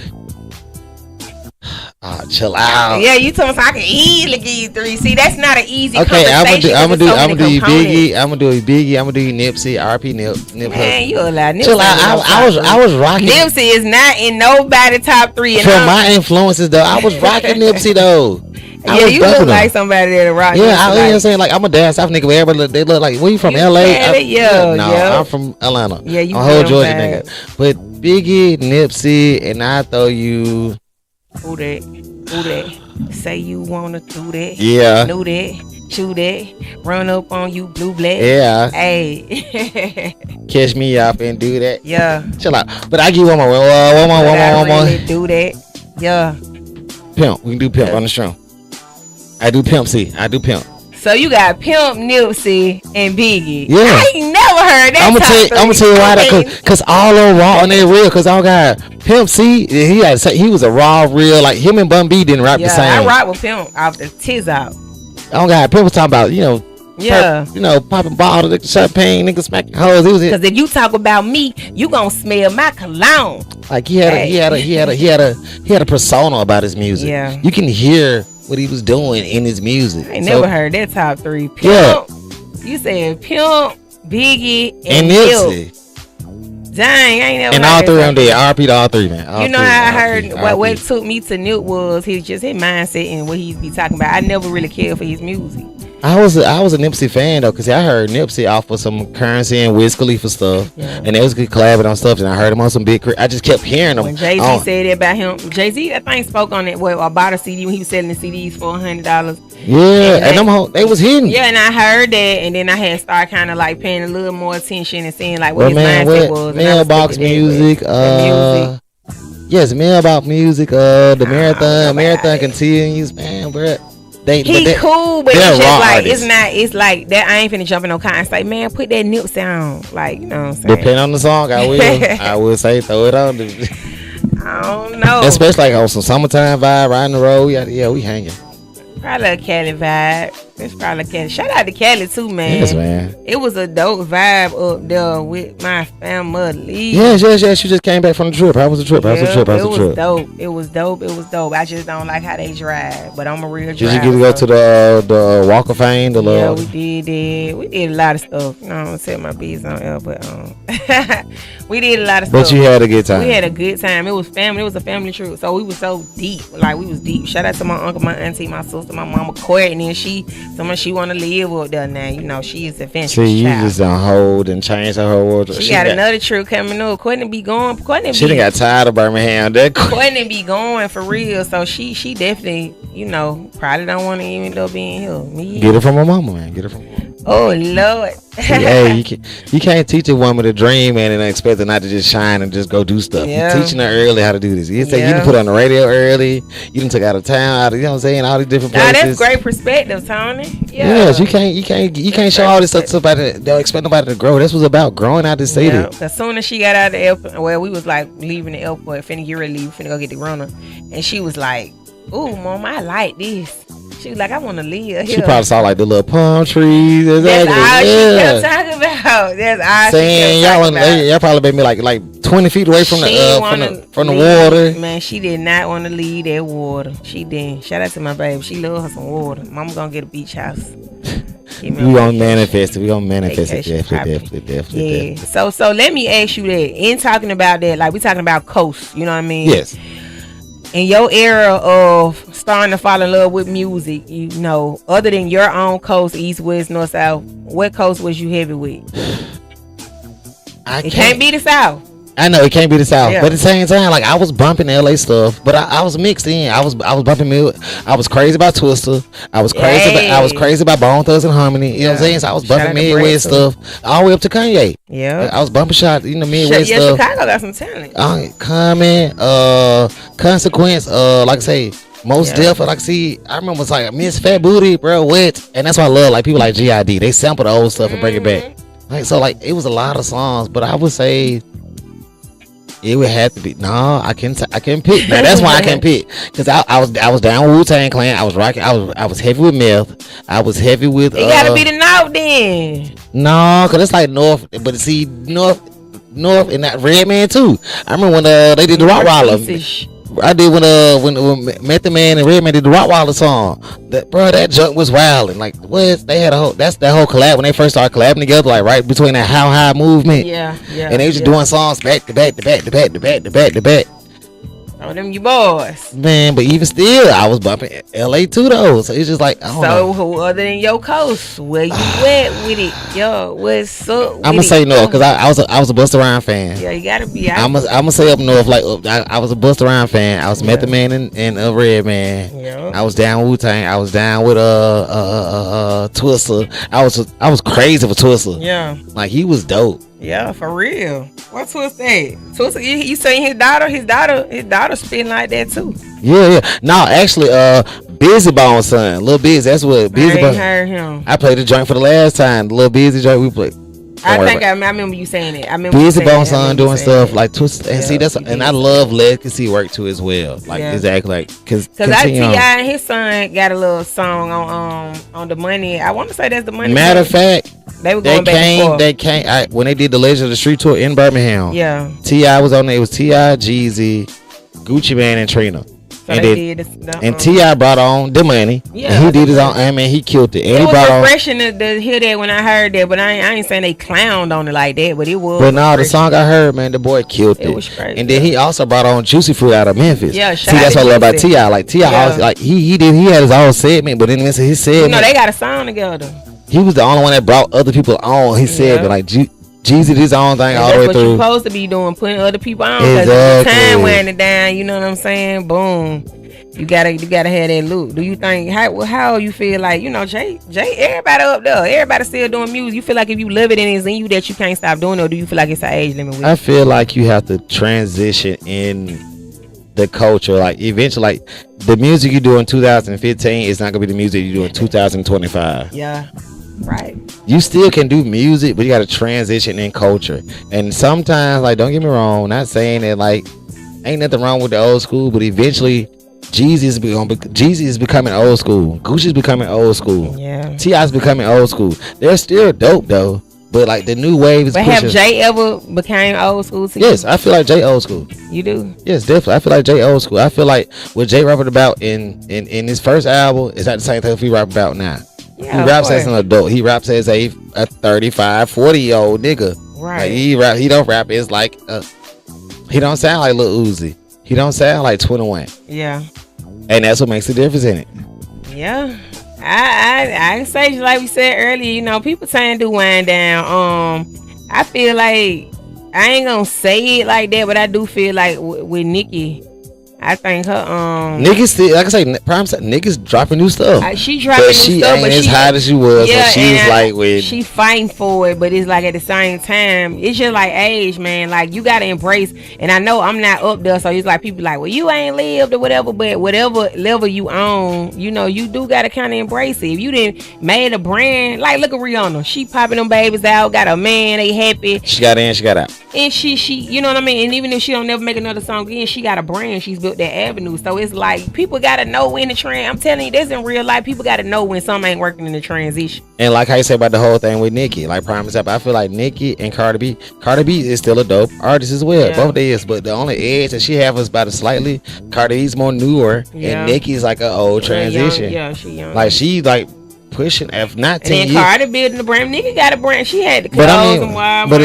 S1: Chill out.
S2: Yeah, you told me so I can easily give you 3. See, that's not an easy
S1: conversation.
S2: I'm
S1: gonna do you Biggie. I'm gonna do you Biggie. I'm gonna do you Nipsey. RP Nip.
S2: Man, you a lot.
S1: Chill out. I was rocking.
S2: Nipsey is not in nobody top 3.
S1: And from my influences though, I was rocking Nipsey though.
S2: Yeah, you look like somebody that'll rock.
S1: Yeah, you know what I'm saying? Like I'm a dance South nigga, but everybody they look like. Where you from? LA? I'm from Atlanta.
S2: Yeah, you
S1: a whole Georgia nigga. But Biggie, Nipsey, and I throw you.
S2: Who that? Say you wanna do that?
S1: Yeah.
S2: Do that? Chew that? Run up on you, blue black?
S1: Yeah.
S2: Hey.
S1: Catch me up and do that.
S2: Yeah.
S1: Chill out. But I give one more. One more.
S2: Do that. Yeah.
S1: Pimp. We can do pimp on the string. I do pimp. I do pimp.
S2: So you got Pimp, Nipsey, and Biggie.
S1: Yeah.
S2: I ain't never heard that.
S1: I'm gonna tell you why that, cause all of them raw and they real. Cause I got Pimp C. He was a raw, real. Like him and Bun B didn't rap the same.
S2: I rock with Pimp off the tiz out.
S1: I don't got Pimp was talking about popping bottles, champagne, niggas smacking hoes.
S2: Cause if you talk about me, you gonna smell my cologne.
S1: Like he had a persona about his music.
S2: Yeah. You
S1: can hear what he was doing in his music.
S2: I ain't never heard that top 3. Pimp, you said Pimp, Biggie, and Nipsey. Dang, I ain't never.
S1: And all 3 of them did. RP to all 3, man.
S2: You know how I heard what took me to Nip was his mindset and what he be talking about. I never really cared for his music.
S1: I was a Nipsey fan though, cause I heard Nipsey off of some Currency and Wiz Khalifa stuff, and they was good collabing on stuff, and I heard him on some big. I just kept hearing them.
S2: When Jay-Z said that about him, Jay-Z, I think spoke on it. I bought a CD when he was selling the CDs for $100.
S1: Yeah, and they was hidden.
S2: Yeah, and I heard that, and then I had started kind of like paying a little more attention and seeing like what his mindset was.
S1: Mailbox music, yes, mailbox music. The marathon continues, man, bro.
S2: He cool, but it's just like artists. It's like that. I ain't finna jump in no car and say, man, put that Nip sound, like, you know what I'm saying.
S1: Depending on the song, I will say throw it on.
S2: I don't know.
S1: Especially like on some summertime vibe, riding the road. Yeah, we hanging.
S2: Probably a Cali vibe. It's probably Cali. Shout out to Cali too, man.
S1: Yes, man.
S2: It was a dope vibe up there with my family.
S1: Yes. She just came back from the trip. How was the trip?
S2: It was dope. I just don't like how they drive, but I'm a real driver.
S1: Did you get to go to the Walk of Fame?
S2: Yeah, we did. We did a lot of stuff. No, I'm gonna set my bees on air, but we did a lot of stuff.
S1: But you had a good time.
S2: We had a good time. It was family. It was a family trip. So we was so deep. Like we was deep. Shout out to my uncle, my auntie, my sister, my mama, Court, and then she want to live up there now. You know, she is adventurous.
S1: See, you just don't hold and change her whole world.
S2: She got another trip coming up. Courtney be going.
S1: She done got tired of Birmingham.
S2: Courtney be going for real. So she definitely, probably don't want to even end up being here.
S1: Get it from her mama, man. Get it from her mama.
S2: Oh Lord.
S1: Hey, you can't teach a woman to dream, man, and expect her not to just shine and just go do stuff.
S2: Yeah.
S1: You teaching her early how to do this. You say you done put her on the radio early. You done took out of town. You know what I'm saying? All these different places.
S2: That's great perspective, Tony. Yeah.
S1: Yes, you can't show all this stuff to somebody. Don't expect nobody to grow. This was about growing out the city.
S2: Yeah. As soon as she got out of the airport, well, we was like leaving the airport, finna get ready to leave, finna go get the Rona, and she was like, "Ooh, Mom, I like this." She was like, "I want to live here."
S1: She probably saw like the little palm trees.
S2: That's all she kept talking about. That's all
S1: saying,
S2: she kept talking about.
S1: Y'all probably made me like 20 feet away from the water.
S2: Man, she did not want to leave that water. She didn't. Shout out to my baby. She love her some water. Mama gonna get a beach house.
S1: We gonna manifest it. We gonna manifest it. Definitely.
S2: Yeah. So let me ask you that. In talking about that, like we talking about coast. You know what I mean?
S1: Yes.
S2: In your era of starting to fall in love with music, you know, other than your own coast, east, west, north, south, what coast was you heavy with? It can't be the south.
S1: I know it can't be the south, but at the same time, like I was bumping LA stuff, but I was mixed in. I was bumping music. I was crazy about Twister. I was crazy about Bone Thugs and Harmony. You know what I'm saying? So I was bumping Midwest stuff all the way up to Kanye.
S2: Yeah,
S1: I was bumping shots. You know, Midwest stuff.
S2: Chicago got some talent.
S1: Common, Consequence. Like I say, Most Def. Like I remember it's like Miss Fat Booty, bro. What? And that's why I love like people like GID. They sample the old stuff and bring it back. Like so, like it was a lot of songs, but I would say. It would have to be I can pick. Now that's why I can't pick because I was down with Wu-Tang Clan. I was rocking. I was heavy with Meth. I was heavy with.
S2: It gotta be the North then.
S1: No, cause it's like North, but see North and that Redman too. I remember when they did the Rottweiler. I did when Method Man and Redman did the Rottweiler song. That junk was wild and like what they had that whole collab when they first started collabing together, like right between that How High movement.
S2: Yeah.
S1: And they was just doing songs back to back.
S2: Oh, them you boys.
S1: Man, but even still, I was bumping LA too though. So it's just like I don't know.
S2: Who other than your coast? Where you at with it? Yo, what's up?
S1: I'm gonna say North because I was a Busta Rhymes fan.
S2: Yeah, you gotta be.
S1: I'm gonna say up North. Like I was a Busta Rhymes fan. I was Method Man and Redman.
S2: Yeah.
S1: I was down with Wu-Tang. I was down with Twister. I was crazy for Twister.
S2: Yeah.
S1: Like he was dope.
S2: Yeah, for real. What Twister at? Twister, you saying his daughter spitting like that too.
S1: Yeah. No, actually, Busy Bone's son, Lil Busy. That's what Busy Bone.
S2: I ain't heard him.
S1: I played the joint for the last time. The Lil Busy joint we played.
S2: I remember you saying it. I remember
S1: Busy Bone's son doing stuff like Twister, and see
S2: and
S1: I love legacy work too as well. Like exactly, like because
S2: T.I. and his son got a little song on the Money. I want to say that's the Money.
S1: Matter of fact.
S2: They were going back and forth.
S1: They came when they did the Legend of the Street tour in Birmingham.
S2: Yeah.
S1: T.I. was on there. It was T.I., Jeezy, Gucci Mane, and Trina.
S2: So
S1: and T.I. brought on the Money.
S2: Yeah.
S1: And he did his own. I mean, he killed it. And
S2: it
S1: he
S2: was refreshing to hear that when I heard that, but I ain't saying they clowned on it like that, but it was.
S1: But no, the song I heard, man, the boy killed it.
S2: It was crazy.
S1: And then he also brought on Juicy Fruit out of Memphis.
S2: Yeah.
S1: See, that's what I love about T.I. Like T.I. always, like he had his own segment, but then his segment.
S2: You know, they got a song together.
S1: He was the only one that brought other people on. He said, but like Jeezy did his own thing all the way through.
S2: That's what you're supposed to be doing, putting other people on. Because the time wearing it down, you know what I'm saying? Boom. You gotta have that look. Do you think how you feel like, you know, Jay, everybody up there, everybody still doing music. You feel like if you love it and it's in you that you can't stop doing it, or do you feel like it's an age limit with
S1: I feel like you have to transition in the culture. Like eventually, like the music you do in 2015 is not gonna be the music you do in 2025.
S2: Yeah. Right.
S1: You still can do music, but you got to transition in culture. And sometimes, like, don't get me wrong, not saying that like ain't nothing wrong with the old school, but eventually Jeezy is becoming old school. Gucci's becoming old school.
S2: Yeah.
S1: T.I.'s becoming old school. They're still dope though, but like the new wave is.
S2: But
S1: pushing.
S2: have Jay ever became old school to you?
S1: Yes, I feel like Jay old school.
S2: You do?
S1: Yes, definitely. I feel like Jay old school. I feel like what Jay rapping about in his first album is not the same thing he rap about now.
S2: Yeah,
S1: he raps as an adult. He raps as a 35, 40-year-old nigga.
S2: Right.
S1: Like he don't rap as like he don't sound like Lil Uzi. He don't sound like 21.
S2: Yeah.
S1: And that's what makes the difference in it.
S2: Yeah. I say like we said earlier, you know, people trying to wind down. I feel like I ain't gonna say it like that, but I do feel like with Nicki, I think her
S1: niggas still, like I say, Prime said niggas dropping new stuff.
S2: She dropping new stuff,
S1: but she ain't as hot as she was.
S2: Yeah,
S1: so she's like with.
S2: She fighting for it, but it's like at the same time, it's just like age, man. Like you gotta embrace. And I know I'm not up there, so it's like people like, well, you ain't lived or whatever. But whatever level you on, you know, you do gotta kind of embrace it. If you didn't made a brand, like look at Rihanna, she popping them babies out, got a man, they happy.
S1: She got in, she got out.
S2: And she, you know what I mean. And even if she don't never make another song again, she got a brand. She's built that avenue. So it's like people gotta know when the trend. I'm telling you, this in real life. People gotta know when something ain't working in the transition.
S1: And like how you say about the whole thing with Nicki, like prime example, I feel like Nicki and Cardi B is still a dope artist as well. Yeah. Both they is, but the only edge that she have is about a slightly. Cardi B's more newer, and Nicki's like an old transition.
S2: Young. She young.
S1: Like she like pushing, if not 10 years.
S2: And then Cardi building the brand. Nicki got a brand. She had the clothes and wild.
S1: But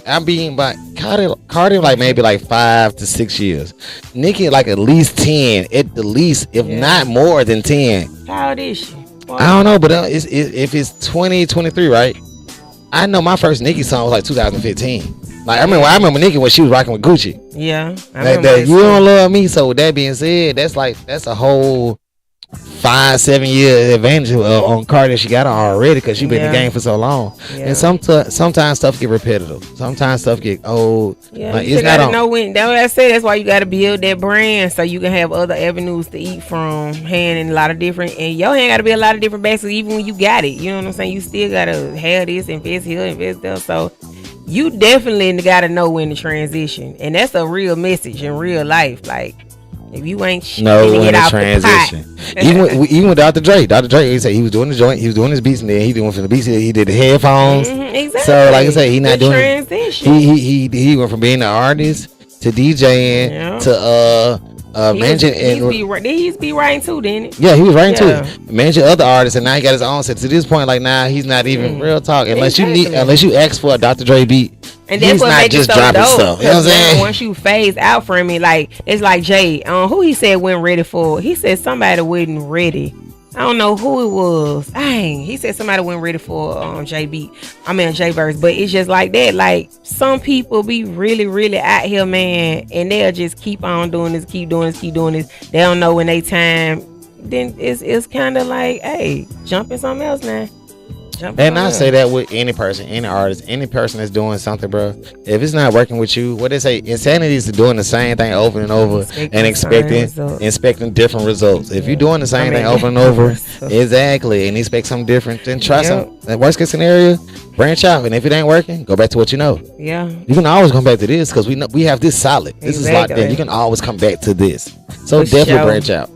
S1: I'm being by Cardi like maybe like 5 to 6 years. Nicki like at least 10, at the least, if not more than 10.
S2: How old is she?
S1: I don't know, but if it's 2023, right? I know my first Nicki song was like 2015. Like I remember Nicki when she was rocking with Gucci.
S2: Yeah,
S1: like that. You don't love me. So with that being said, that's a whole 5-7 year advantage on Cardi she got already because she been in the game for so long. And sometimes stuff get repetitive. Sometimes stuff get old.
S2: Yeah, like, you gotta know when. That's what I said. That's why you gotta build that brand so you can have other avenues to eat from. Hand in a lot of different, and your hand gotta be a lot of different baskets. Even when you got it, you know what I'm saying. You still gotta have this, invest here, invest there. So you definitely gotta know when to transition, and that's a real message in real life. Like. If you ain't
S1: when the transition, even with Dr. Dre, he said he was doing the joint, he was doing his beats, and then he doing from the beats, he did the headphones.
S2: Exactly.
S1: So like I said, he not doing
S2: transition.
S1: He went from being an artist to DJing to managing.
S2: He used to be writing too, didn't he?
S1: Yeah, he was writing too. Managing other artists, and now he got his own set. To this point, like now he's not even real talk unless you ask for a Dr. Dre beat.
S2: And that's what makes it so dope.
S1: Stuff, you know what I'm saying?
S2: Once you phase out from it, like it's like Jay, who he said wasn't ready for. He said somebody wasn't ready. I don't know who it was. Dang, he said somebody wasn't ready for J verse. But it's just like that. Like some people be really, really out here, man, and they'll just keep on doing this, keep doing this. They don't know when they time. Then it's kind of like, hey, jump in something else now.
S1: And I say that with any person, any artist, any person that's doing something, bro. If it's not working with you, what they say, insanity is doing the same thing over and over and expecting different results. If you're doing the same thing over and over, exactly, and expect something different, then try something. That worst case scenario, branch out, and if it ain't working, go back to what you know.
S2: Yeah,
S1: you can always come back to this because we have this solid. This is locked in. You can always come back to this. So definitely branch out.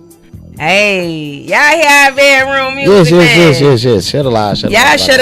S2: Hey, y'all hear bedroom music,
S1: yes. Shut a lie.
S2: Y'all shut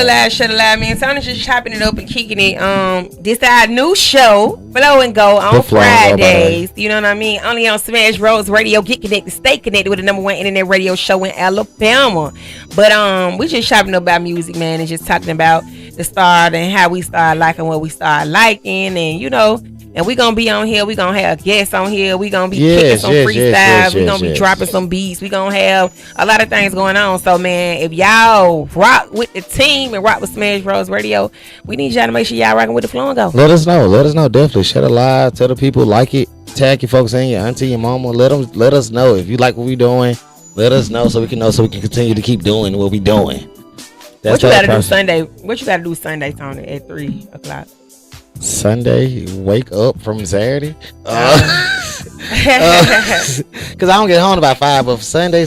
S2: a lie, man. Tony's just chopping it up and kicking it. This our new show, Flow and Go, on Fridays. You know what I mean? Only on Smash Rose Radio. Get connected, stay connected with the #1 internet radio show in Alabama. But we just chopping up about music, man, and just talking about the start and how we started liking what we started liking, and you know. And we gonna be on here. We gonna have guests on here. We gonna be kicking some freestyles. We gonna be dropping some beats. We gonna have a lot of things going on. So man, if y'all rock with the team and rock with Smash Rose Radio, we need y'all to make sure y'all rocking with the Flow and Go.
S1: Let us know. Definitely share the live. Tell the people like it. Tag your folks in, your auntie, your mama. Let us know if you like what we doing. Let us know so we can continue to keep doing what we doing.
S2: What you gotta do Sunday? What you gotta do Sunday, Tony, at 3:00?
S1: Sunday, wake up from Saturday. Cause I don't get home about 5. But Sunday.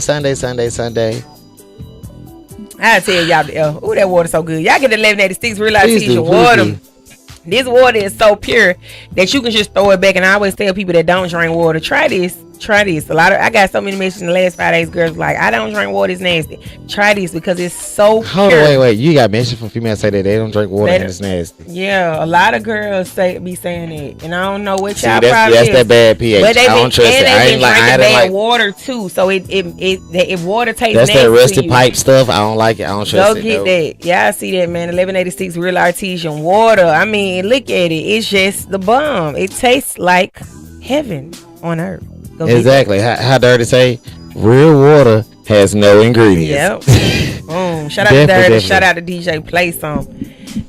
S2: I tell y'all, oh, that water so good. Y'all get the 1186 real artesian water. This water is so pure that you can just throw it back. And I always tell people that don't drink water, try this. I got so many messages in the last 5 days. Girls like, I don't drink water, it's nasty. Try this because it's so pure.
S1: Hold on, wait. You got mentioned from females say that they don't drink water and it's nasty.
S2: Yeah, a lot of girls be saying it, and I don't know what y'all probably
S1: that's that bad pH. But I don't trust it.
S2: I ain't bad water too. So if water tastes
S1: that's
S2: nasty,
S1: that rusty pipe stuff. I don't like it. I don't trust it.
S2: Go get that. Y'all see that, man? 1186 real artesian water. I mean, look at it. It's just the bomb. It tastes like heaven on earth.
S1: Exactly. How Dirty say, real water has no ingredients.
S2: Yep. Shout out to Dirty. Shout out to DJ Play Some.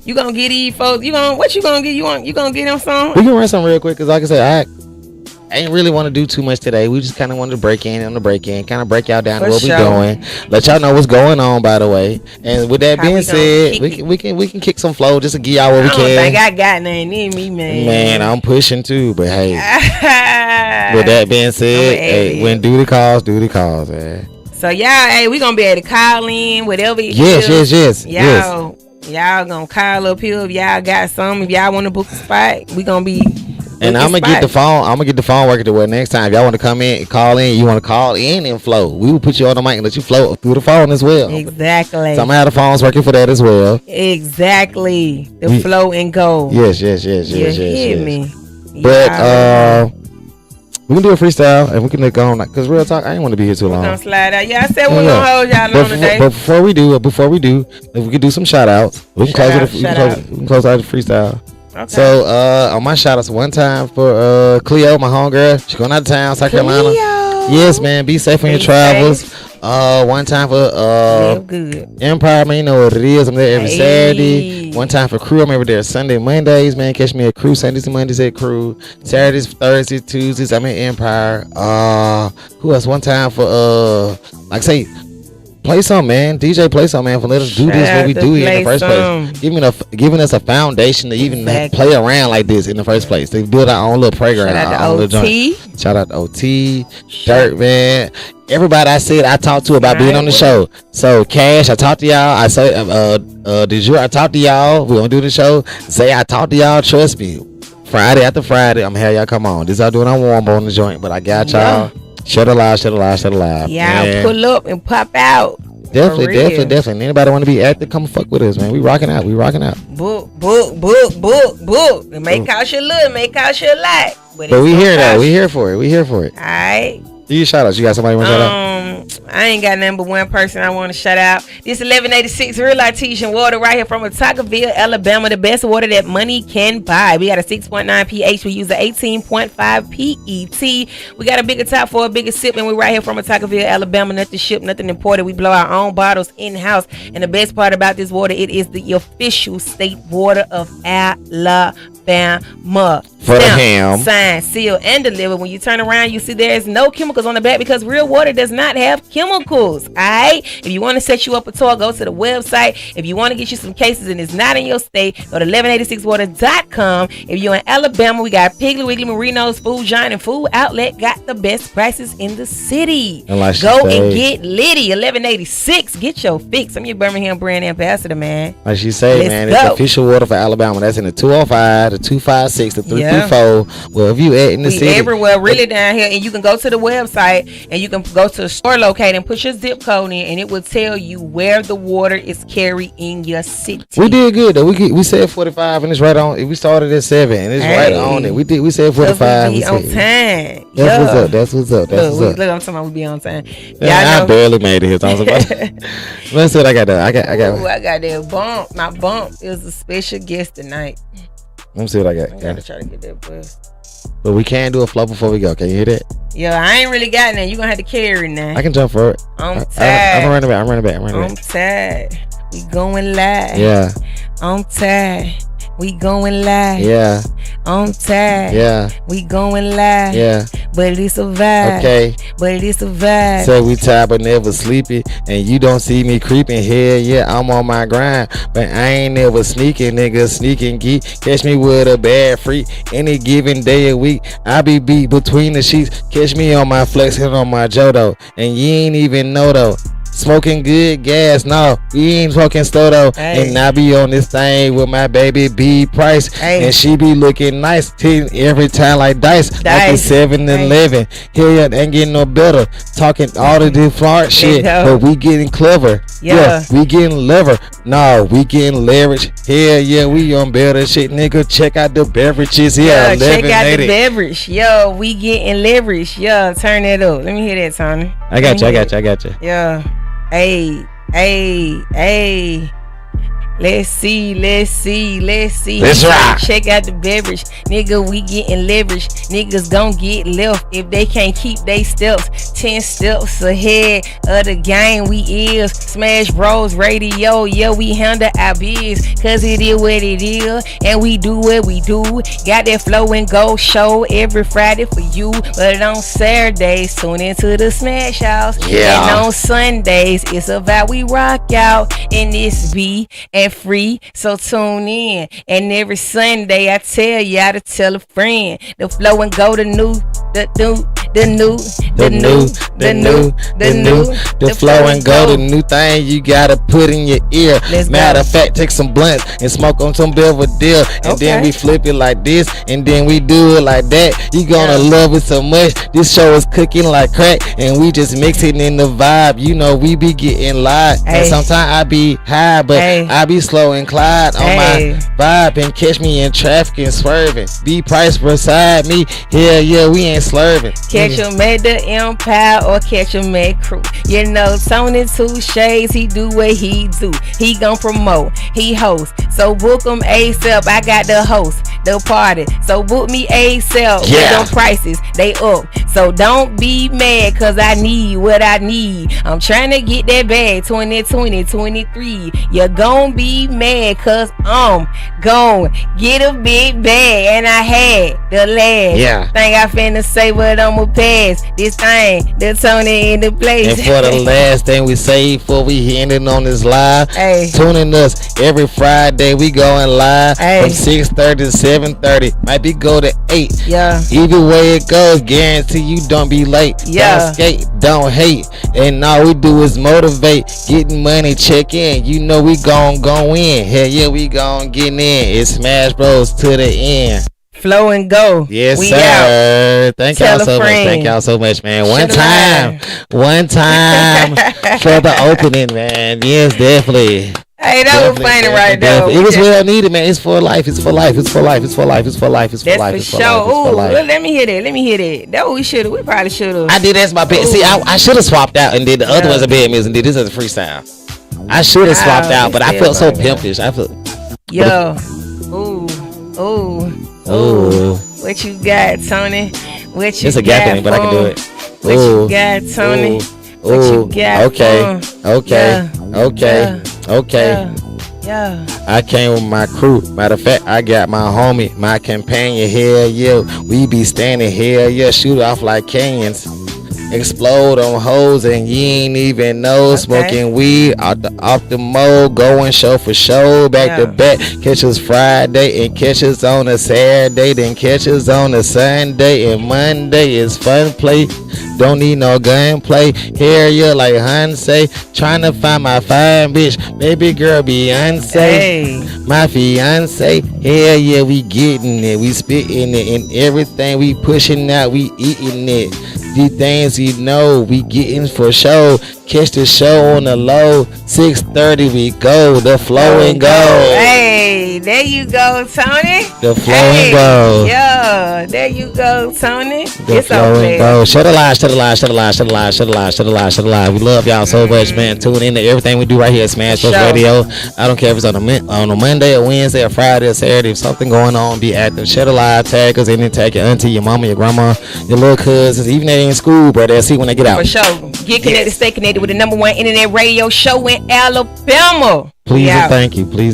S2: You gonna get these folks? What you gonna get? You gonna get them some?
S1: We can run some real quick because like I said, I ain't really want to do too much today. We just kind of wanted to break in on the break in, kind of break y'all down to
S2: For
S1: what
S2: sure.
S1: we doing, let y'all know what's going on. By the way, and with that
S2: How
S1: being
S2: we gonna
S1: said,
S2: kick
S1: we can kick some flow just to give y'all what
S2: I
S1: we
S2: don't
S1: can.
S2: think I got nothing in me, man.
S1: Man, I'm pushing too, but hey, with that being said, hey, when duty calls, man.
S2: So y'all, hey, we gonna be able to call in whatever it
S1: Yes,
S2: is.
S1: yes.
S2: Y'all gonna call up here if y'all got some. If y'all want to book a spot, we gonna be.
S1: And I'm gonna get the phone. I'm gonna get the phone working to where next time if y'all want to come in and call in, you want to call in and flow. We will put you on the mic and let you flow through the phone as well.
S2: Exactly.
S1: So I'm gonna have the phones working for that as well.
S2: Exactly. The flow and go.
S1: Yes.
S2: Hear me.
S1: But we can do a freestyle and we can go on because real talk, I ain't want to be here too long.
S2: We're gonna slide out. Yeah, I said we're gonna hold y'all on today.
S1: But before we do, if we can do some shout outs, we can close out the freestyle.
S2: Okay.
S1: So on my shout outs, one time for Cleo, my homegirl, she's going out of town, South Carolina. Yes, man, be safe on your travels. One time for
S2: Live good.
S1: Empire, man, you know what it is. I'm there every Saturday. One time for Crew, I'm over there Sunday, Mondays, man. Catch me at Crew. Sundays and Mondays at Crew. Saturdays, Thursdays, Tuesdays, I'm at Empire. Who else? One time for like say, play some, man. DJ, play some, man. For let us do this what we do here in the first place. Giving us a foundation to even play around like this in the first place. They build our own little playground.
S2: Shout out to OT.
S1: Shout out to OT. Dirt, man. Everybody I talked to about being on the show. So Cash, I talked to y'all. I say Dejure, I talked to y'all. We're gonna do the show. Say I talked to y'all. Trust me. Friday after Friday, I'm gonna have y'all come on. This y'all doing on warm on the joint, but I got y'all. Shut it live.
S2: Yeah, pull up and pop out.
S1: Definitely. Anybody want to be active? Come fuck with us, man. We rocking out.
S2: Book. It may cost you a little, may cost you a lot. But
S1: we here though. We here for it.
S2: All right.
S1: Do you shout outs? You got somebody want to shout out?
S2: I ain't got nothing but one person I want to shout out. This 1186 Real Artesian Water right here from Otagoville, Alabama. The best water that money can buy. We got a 6.9 pH. We use a 18.5 PET. We got a bigger top for a bigger sip, and we're right here from Otagoville, Alabama. Nothing shipped, nothing imported. We blow our own bottles in-house. And the best part about this water, it is the official state water of Alabama.
S1: For the ham.
S2: Signed, sealed, and delivered. When you turn around, you see there is no chemicals on the back because real water does not have chemicals. Alright? If you want to set you up a tour, go to the website. If you want to get you some cases and it's not in your state, go to 1186water.com. If you're in Alabama, we got Piggly Wiggly, Marino's, Food Giant, and Food Outlet got the best prices in the city. Go and get litty. 1186. Get your fix. I'm your Birmingham brand ambassador, man.
S1: Like she say, man, it's official water for Alabama. That's in the 205, the 256, the 334. Well, if you in the city,
S2: everywhere, really down here, and you can go to the website and you can go to the store locator and put your zip code in, and it will tell you where the water is carried in your city.
S1: We did good though. We said 45, and it's right on. We started at 7, and it's right on it. We said 45.
S2: We on time.
S1: That's what's up.
S2: Look, I'm talking about we be on time.
S1: I barely made it here. Let's see what I got there. I got
S2: that bump. My bump is a special guest tonight.
S1: Let me see what I got.
S2: I gotta try to get that bus.
S1: But we can do a flow before we go. Can you hear that?
S2: Yeah, I ain't really got nothing. You gonna have to carry now.
S1: I can jump for it.
S2: I'm tired.
S1: I'm running back.
S2: I'm tired. We going live.
S1: Yeah.
S2: I'm tired. We going live.
S1: Yeah.
S2: I'm tired.
S1: Yeah.
S2: We going live.
S1: Yeah.
S2: But it's a vibe.
S1: Okay.
S2: But it's a vibe.
S1: Say we tired but never sleepy, and you don't see me creeping. Hell yeah, I'm on my grind, but I ain't never sneaking, nigga. Sneaking geek. Catch me with a bad freak any given day of week. I be beat between the sheets. Catch me on my flex and on my Jodo, and you ain't even know though. Smoking good gas, no, we ain't smoking Stodo. And I be on this thing with my baby B Price, and she be looking nice every time like dice. Like it's 7-Eleven. Here ain't getting no better. Talking all of this fart shit, but we getting clever. Yeah, we getting lever. No, we getting leverage. Hell yeah, we on better shit, nigga. Check out the beverages here.
S2: Yeah, check out the beverage. Yo, we getting leverage. Yo, turn that up. Let me hear that, Tony.
S1: I got you.
S2: Yeah. Hey. Let's see.
S1: Let's rock.
S2: Check out the beverage. Nigga, we getting leverage. Niggas gon' get left if they can't keep they steps. 10 steps ahead of the game we is. Smash Bros Radio, yeah, we handle our biz. Cause it is what it is, and we do what we do. Got that flow and go show every Friday for you. But on Saturdays, tune into the Smash House.
S1: Yeah.
S2: And on Sundays, it's about we rock out. And it's B and free, so tune in. And every Sunday I tell y'all to tell a friend. The flow and go to new, the
S1: flow and go the new thing you gotta put in your ear. Matter of fact, take some blunts and smoke on some Belvedere, and then we flip it like this, and then we do it like that. You gonna love it so much. This show is cooking like crack, and we just mixing in the vibe. You know we be getting live, and sometimes I be high, but I be slow and Clyde on my vibe, and catch me in traffic and swerving. Be Price beside me, hell yeah, we ain't slurving.
S2: Catch him at the Empire or catch him at Crew. You know, Tony Two Shades, he do what he do. He gon' promote, he host. So book him ASAP. I got the host, the party. So book me ASAP. With them prices, they up. So don't be mad, cause I need what I need. I'm trying to get that bag 2020, 23. You're gon' be mad, cause I'm gon' get a big bag. And I had the last thing I finna say, but I'ma pass this thing, the Tony in the place.
S1: And for the last thing we say before we ending on this live, tuning us every Friday, we going live from 6:30 to 7:30. Might be go to 8. Either way it goes, guarantee you don't be late. Don't skate, don't hate, and all we do is motivate. Getting money, check in. You know we gon' go in. Hell yeah, we gon' get in. It's Smash Bros to the end.
S2: Flow and go.
S1: Yes, we sir. Out. Thank y'all so much. Thank y'all so much, man. One time for the opening, man. Yes, definitely.
S2: Hey, that was funny right there.
S1: It was well needed, man. It's for life. It's for life. It's for life. It's for life. It's for life. It's for life.
S2: That's for sure. Ooh, let me hear that. That what we should have. We probably should have.
S1: I did as my bed. See, I should have swapped out and did the other ones a bed music and did this as a freestyle. I should have swapped out, but I felt so pimpish. I felt.
S2: Yo. Ooh. What you got, Tony? What you
S1: it's a
S2: got?
S1: Thing, but I can do it.
S2: What you got, Tony? What you got?
S1: Okay.
S2: Yeah.
S1: I came with my crew. Matter of fact, I got my homie, my companion. Hell yeah, we be standing. Hell yeah, shoot off like canyons. Explode on hoes and you ain't even know. Smoking weed off the mode, going show for show, back to back. Catch us Friday and catch us on a Saturday, then catch us on a Sunday, and Monday is fun play. Don't need no gunplay. Here you like hun say, trying to find my fine bitch, baby girl Beyonce, my fiance. Hell yeah, we getting it, we spitting it, and everything we pushing out, we eating it. These things you know, we getting for show. Catch the show on the low. 6:30 we go. The flow and go.
S2: Hey, there you go, Tony.
S1: The flow and go.
S2: Yeah, there you go, Tony.
S1: The flow and go. Shut the line. We love y'all so much, man. Tune in to everything we do right here at Smash Bros Radio. I don't care if it's on a Monday or Wednesday or Friday or Saturday. If something going on, be active. Shut the line. Tag us. Any tag your auntie, your mama, your grandma, your little cousins, even if they in school, bro. They'll see when they get out.
S2: For sure. Get connected, stay connected with the #1 internet radio show in Alabama.
S1: Please and thank you. Please.